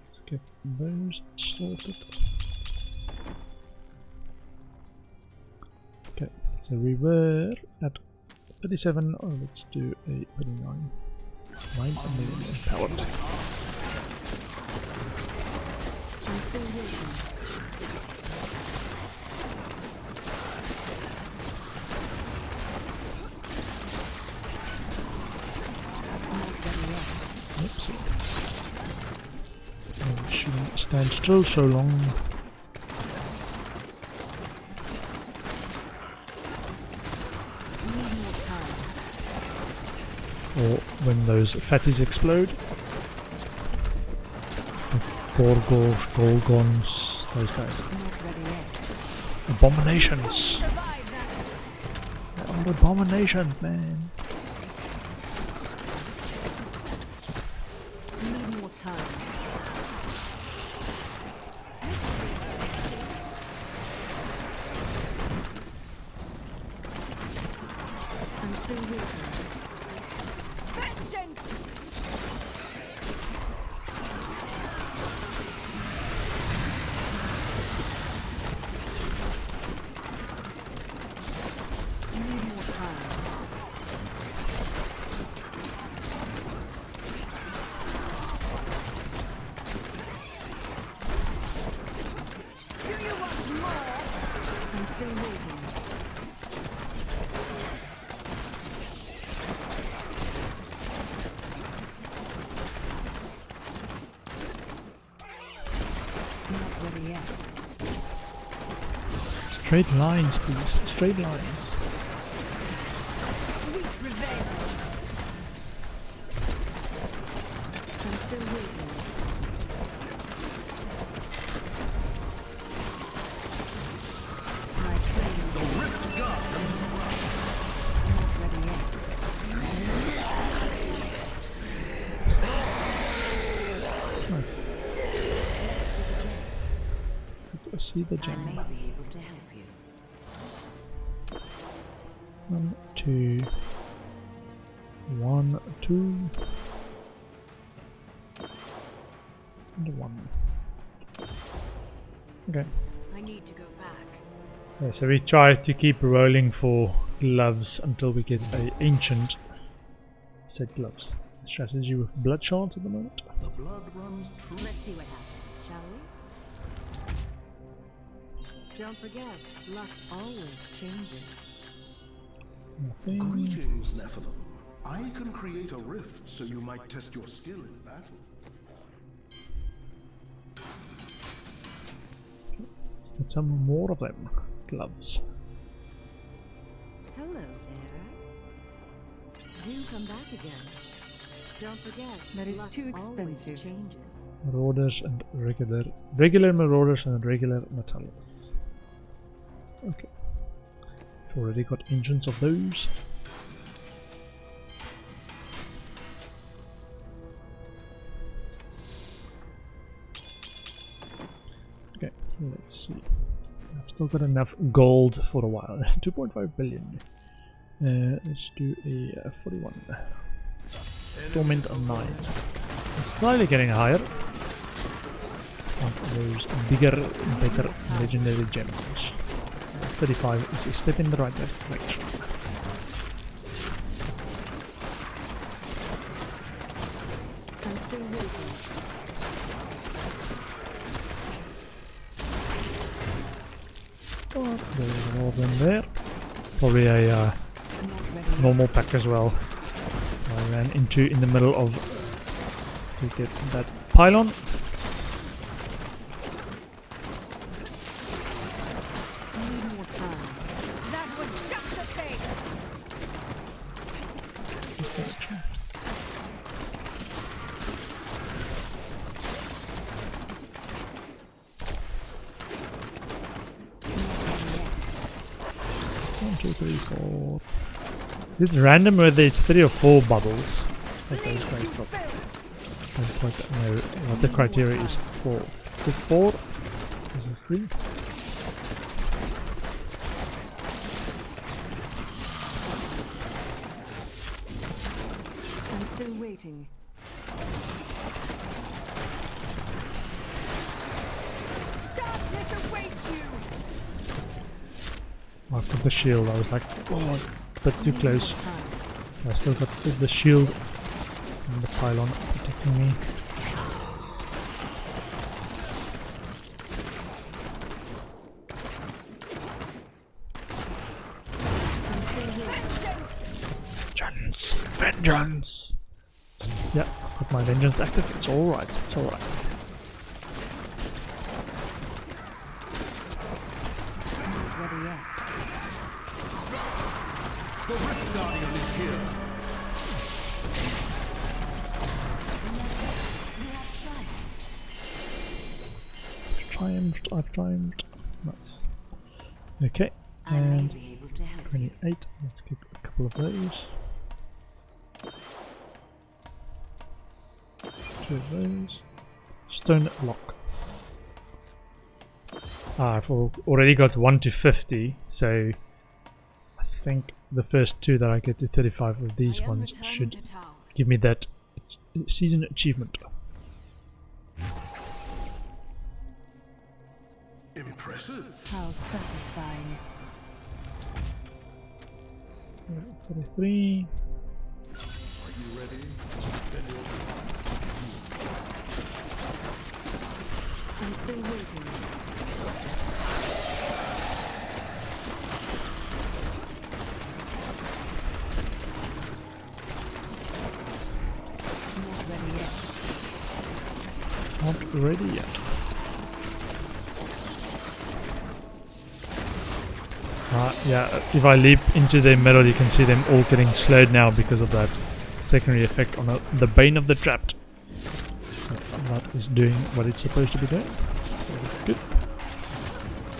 Let's get those sorted. Okay, so we were at 37, oh, let's do a 39. 9 million empowered. I'm still waiting. Not ready yet. Oops. And still so long. Need more time. Or when those fatties explode. Gorgons, those guys. Not ready yet. Abominations! Survive that. They are abominations, man. Need more time. I'm still waiting. Vengeance! Need more time. Do you want more? I'm still waiting. Not ready yet. Straight lines, please. Straight lines. Sweet revenge. I'm still waiting. My claim. The Rift God comes Not ready yet. Let's see the I gem. may be able to help you. 1, 2. 1, 2. And 1. Okay. I need to go back. Yeah, so we try to keep rolling for gloves until we get a ancient set gloves. Strategy with blood shards at the moment. The blood runs true. Let's see what happens, shall we? Don't forget, luck always changes. Nothing. Greetings, Nephilim. I can create a rift so you might test your skill in battle. Get some more of them. Gloves. Hello there. Do come back again. Don't forget, That is luck too always expensive. changes. Marauders and regular marauders and regular metallus. Okay. We've already got engines of those. Okay, let's see. I've still got enough gold for a while. 2.5 billion. Let's do a 41. Torment of 9. It's slightly getting higher. Of those bigger, better legendary gems. 35 is a step in the right direction. I'm still waiting. Oh, there's more than there. Probably a Not ready. normal pack as well. I ran into in the middle of to get that pylon. Need more time. That was just a phase. One, 2, 3, 4. It's random whether it's 3 or 4 bubbles that those guys drop. I don't quite know what the criteria is for. Is it 4? Is it 3? I'm still waiting. Darkness awaits you. After the shield, I was like, oh, a bit too Need close. more time. I still got the shield and the pylon protecting me. I'm still waiting. Vengeance! Vengeance! Yeah, I've got my vengeance active. It's alright. It's alright. The Rift Guardian is here. I've triumphed. Nice. Okay, I may and be able to help 28. Let's keep a couple of those. 2 of those. Stone lock. I've already got 1 to 50, so I think the first 2 that I get to 35 of these I am ones returning should to town. give me that season achievement. Impressive. How satisfying. 33. Are you ready? Then you'll I'm still waiting. Not ready yet. Not ready yet. Yeah, if I leap into the middle, you can see them all getting slowed now because of that secondary effect on the Bane of the Trapped. So that is doing what it's supposed to be doing. So that's good.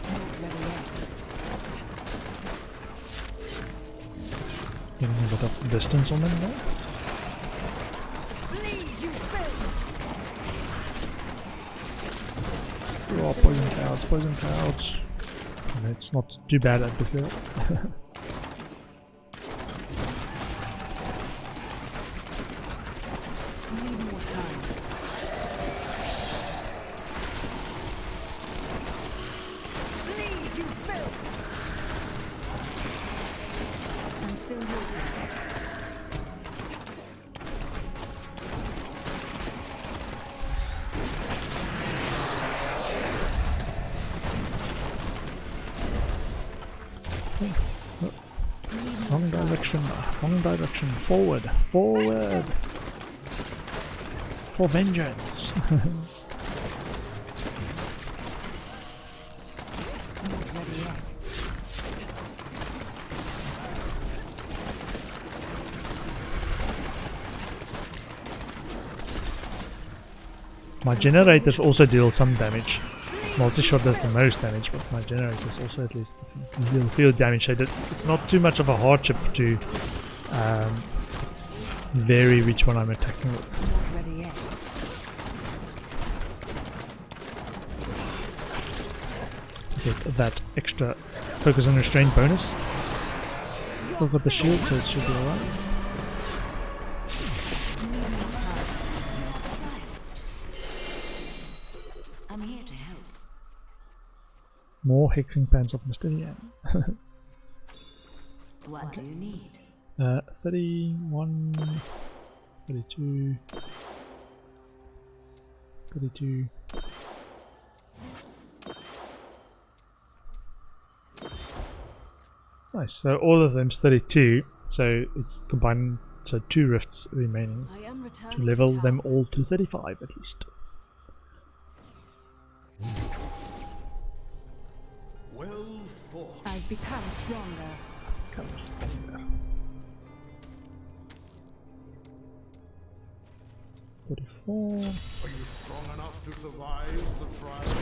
Not ready yet. Getting a bit of distance on them now. Bleed, you filth! Oh, poison clouds, poison clouds. And it's not too bad at this level. Need more time. Bleed, you filth! I'm still waiting. Wrong direction, wrong direction, forward, forward! For vengeance! Not ready yet. My generators also deal some damage. Multi-shot does the most damage, but my generators also at least deal field damage, so it's not too much of a hardship to vary which one I'm attacking with. Not ready yet. Get that extra focus and restraint bonus. Still got the shield, so it should be alright. I'm here to help. More hexing pants of Mr. Yan. What do you need? 31, 32, 32. Nice, so all of them's 32, so it's combined, so 2 rifts remaining I am to returning level to them town. all to 35 at least. well fought. I've become stronger. Come on. 34. Are you strong enough to survive the trial?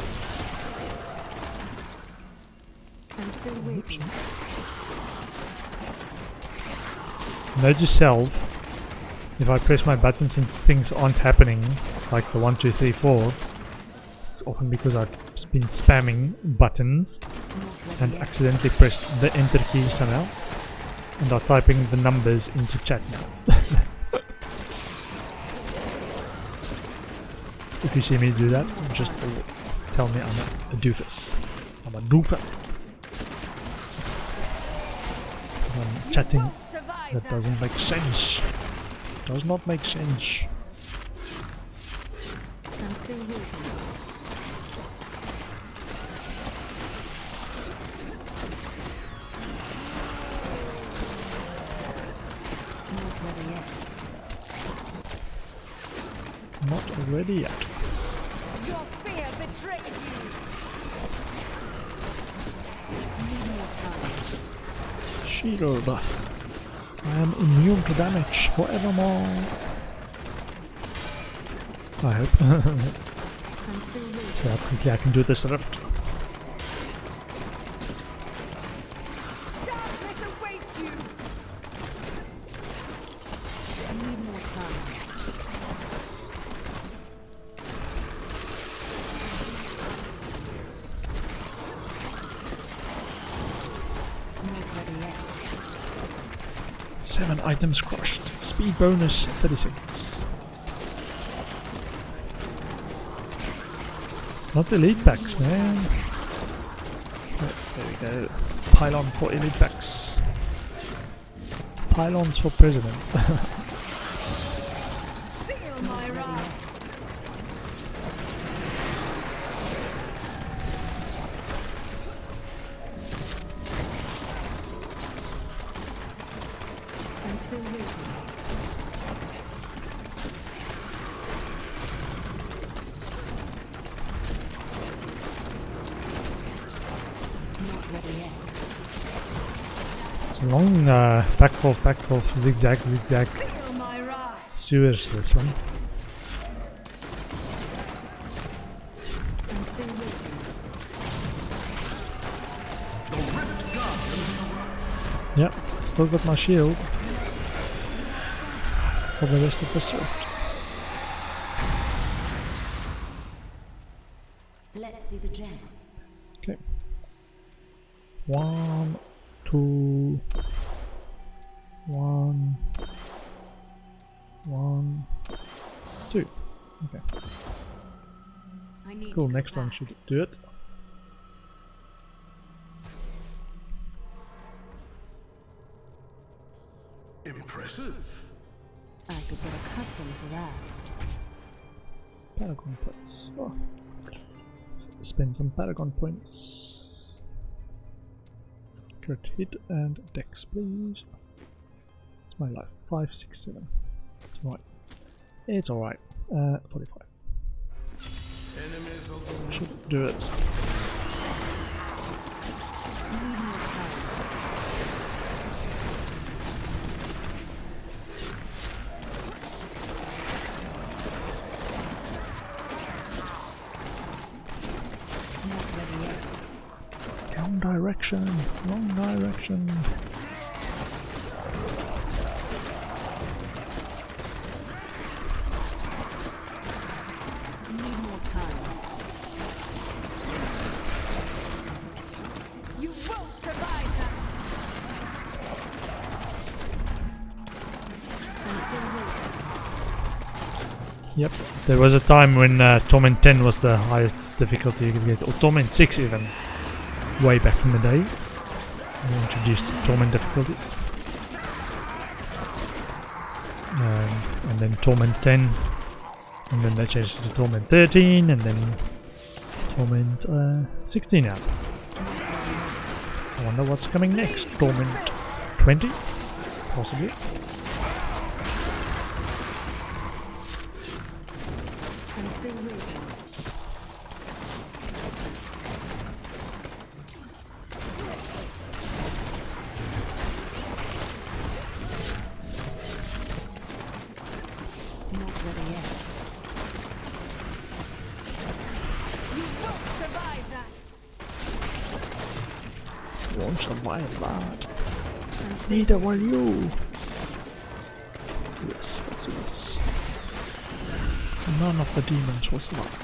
I'm still waiting. Note to self, if I press my buttons and things aren't happening, like the 1, 2, 3, 4, it's often because I've been spamming buttons and accidentally pressed the enter key somehow, and are typing the numbers into chat now. If you see me do that, just tell me I'm a doofus. I'm a doofus. I'm chatting. Survive That doesn't make sense. Does not make sense. I'm still waiting. Not ready yet. Not ready yet. Your fear betrays you! Need more time. Shield. I am immune to damage forevermore. I hope. I'm still waiting. So how quickly I can do this rift. Darkness awaits you. I need more time. Not ready yet. 7 items crushed. Speed bonus 36. Not elite packs, man. There we go. Pylon for elite packs. Pylons for president. Feel my wrath. I'm still waiting. Not ready yet. It's a long back forth, zigzag, zigzag Feel my wrath. sewers this one. I'm still waiting. Yep, still got my shield for the rest of the rift. Let's see the gem. Okay. 1, 2, 1, 1, 2. Okay, I need cool. to go Next one back. should do it. Impressive. I could get accustomed to that. Paragon points. Oh. Spend some Paragon points. Crit hit and dex, please. It's my life. 5, 6, 7. It's alright. It's alright. 45. Enemies of the Should do it. I need more time. Not ready yet. Wrong direction. Wrong direction. I need more time. You won't survive that. I'm still waiting. Yep. There was a time when Torment 10 was the highest difficulty you could get, or Torment 6 even, way back in the day. They introduced Torment difficulty. And then Torment 10, and then they changed it to Torment 13, and then Torment 16 now. I wonder what's coming next. Torment 20? Possibly. I'm still waiting. Not ready yet. You won't survive that. Won't survive that. I'm still Neither will you. Yes, what's this? None of the demons will survive.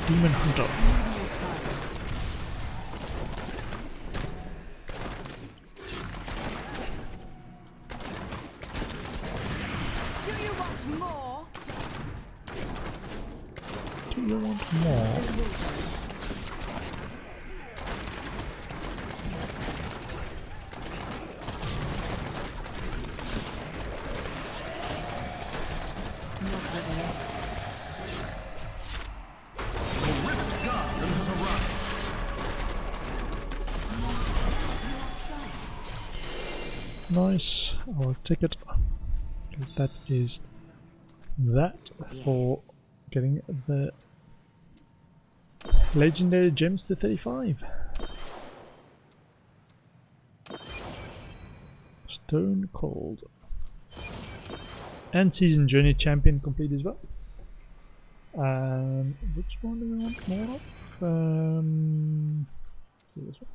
Demon Hunter. more time. Do you want more? Do you want more? Still waiting. Not ready yet. Guardian has arrived. Nice. I'll take it. That is that for getting the legendary gems to 35. Stone Cold. And Season Journey Champion complete as well. Which one do we want more of? This one.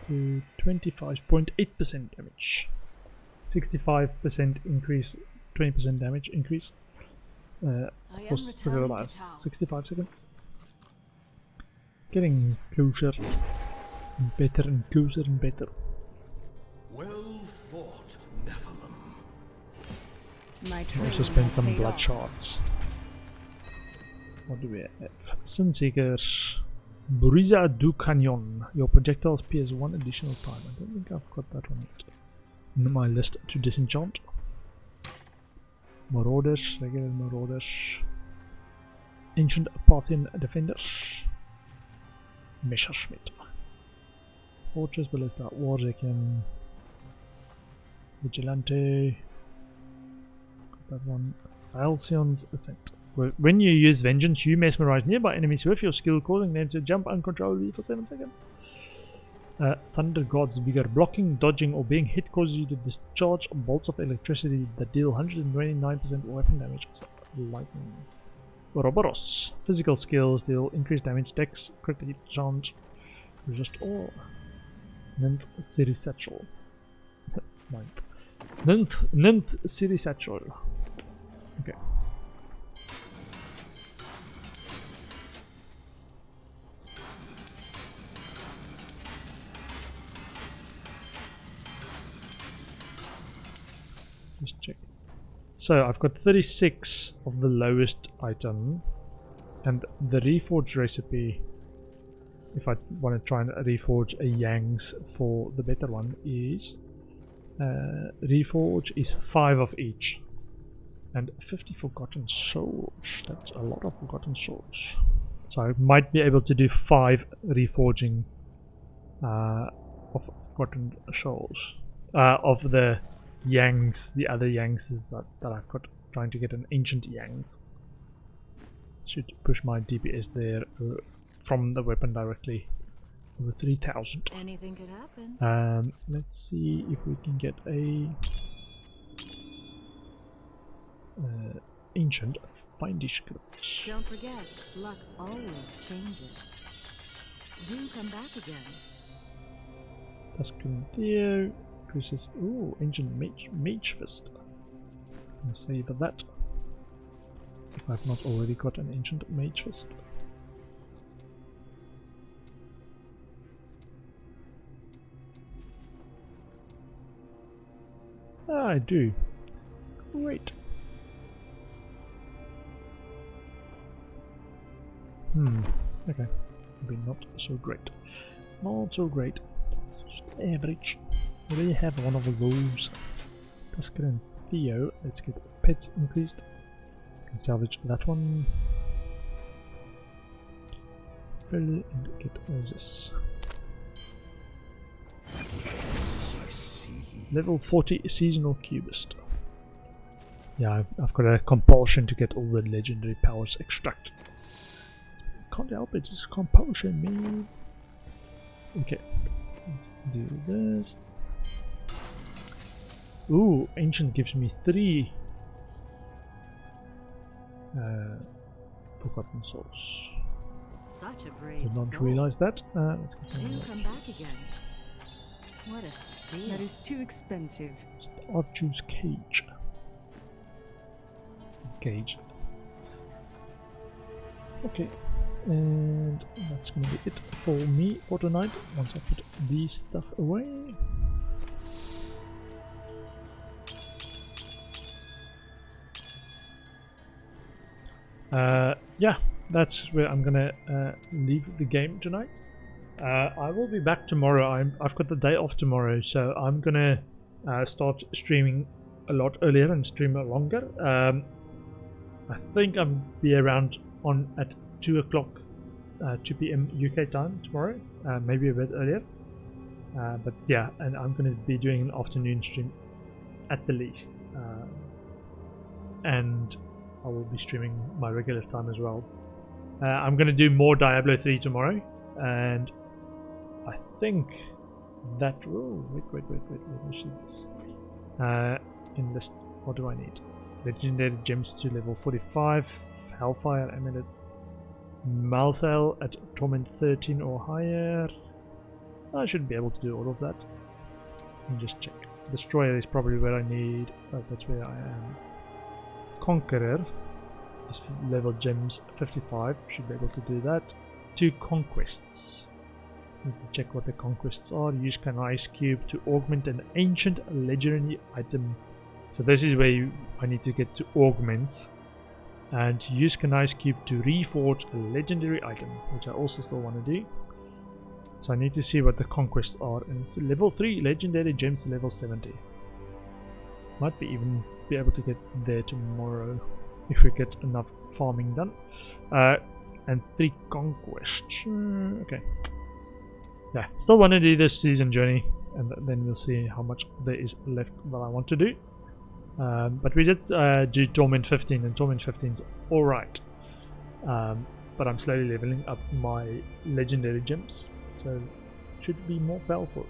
To 25.8% damage. 65% increase, 20% damage increase. I am returning to town. 65 seconds. Getting closer. Better and closer and better. Well fought, Nephilim. My Also training spend has some paid blood off. shards. What do we have? Sunseekers. Brisa du Canyon. Your projectiles pierce 1 additional time. I don't think I've got that one yet. In my list to disenchant. Marauders, regular Marauders. Ancient Parthian Defenders. Messerschmitt. Fortress Ballista, Warzekian. Vigilante. Got that one. Alcyon's Ascent. When you use Vengeance, you mesmerize nearby enemies with your skill, causing them to jump uncontrollably for 7 seconds. Thunder God's Vigor. Blocking, dodging, or being hit causes you to discharge bolts of electricity that deal 129% weapon damage. Lightning. Ouroboros. Physical skills deal increased damage, dex, critical chance, resist all. Nymph Sirisatchel. Nymph Sirisatchel. Okay. Just check. So I've got 36 of the lowest item, and the reforged recipe, if I want to try and reforge a Yangs for the better one, is reforge is 5 of each, and 50 forgotten souls. That's a lot of forgotten souls. So I might be able to do 5 reforging of forgotten souls of the Yangs, the other Yangs that I've got, trying to get an ancient Yang. Should push my DPS there from the weapon directly over 3000. Anything could happen. Let's see if we can get a ancient findish script. Don't forget, luck always changes. Do come back again. Tuscan Theo. Ooh, ancient mage fist. I'll save that. If I've not already got an ancient mage fist. Ah, I do. Great. Okay. Maybe not so great. Not so great. Just average. I already have one of those. Tusker and Theo. Let's get pets increased. Can salvage that one. And get this. Level 40 seasonal cubist. Yeah, I've got a compulsion to get all the legendary powers extracted. Can't help it, it's compulsion, man. Okay, let's do this. Ooh, ancient gives me 3 forgotten souls. Such a brave Did not soul. realize that. Let's get Do some come back again. What a steal. That is too expensive. Archu's cage. Cage. Okay, and that's gonna be it for me for tonight. Once I put these stuff away. Yeah, that's where I'm gonna leave the game tonight. I will be back tomorrow. I've got the day off tomorrow, so I'm gonna start streaming a lot earlier and stream longer. I think I'll be around at 2 o'clock, 2 p.m. UK time tomorrow, maybe a bit earlier. But yeah, and I'm going to be doing an afternoon stream at the least, and I will be streaming my regular time as well. I'm going to do more Diablo 3 tomorrow, and I think that. Oh, wait. We should enlist. What do I need? Legendary gems to level 45. Hellfire amulet. Malthal at Torment 13 or higher. I should be able to do all of that. Let me just check. Destroyer is probably where I need. Oh, that's where I am. Conqueror is level gems 55. Should be able to do that. 2 conquests. Need to check what the conquests are. Use an ice cube to augment an ancient legendary item. So this is where I need to get to augment. And use an ice cube to reforge a legendary item, which I also still want to do. So I need to see what the conquests are. And it's level 3 legendary gems to level 70. Might be even be able to get there tomorrow if we get enough farming done. And 3 conquests. Okay. Yeah, still want to do this season journey, and then we'll see how much there is left that I want to do. But we did do Torment 15, and Torment 15 is alright. But I'm slowly leveling up my legendary gems, so it should be more powerful.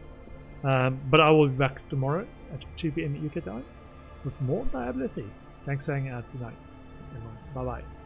But I will be back tomorrow at 2 PM UK time with more Diablo 3. Thanks for hanging out tonight, everyone. Bye bye.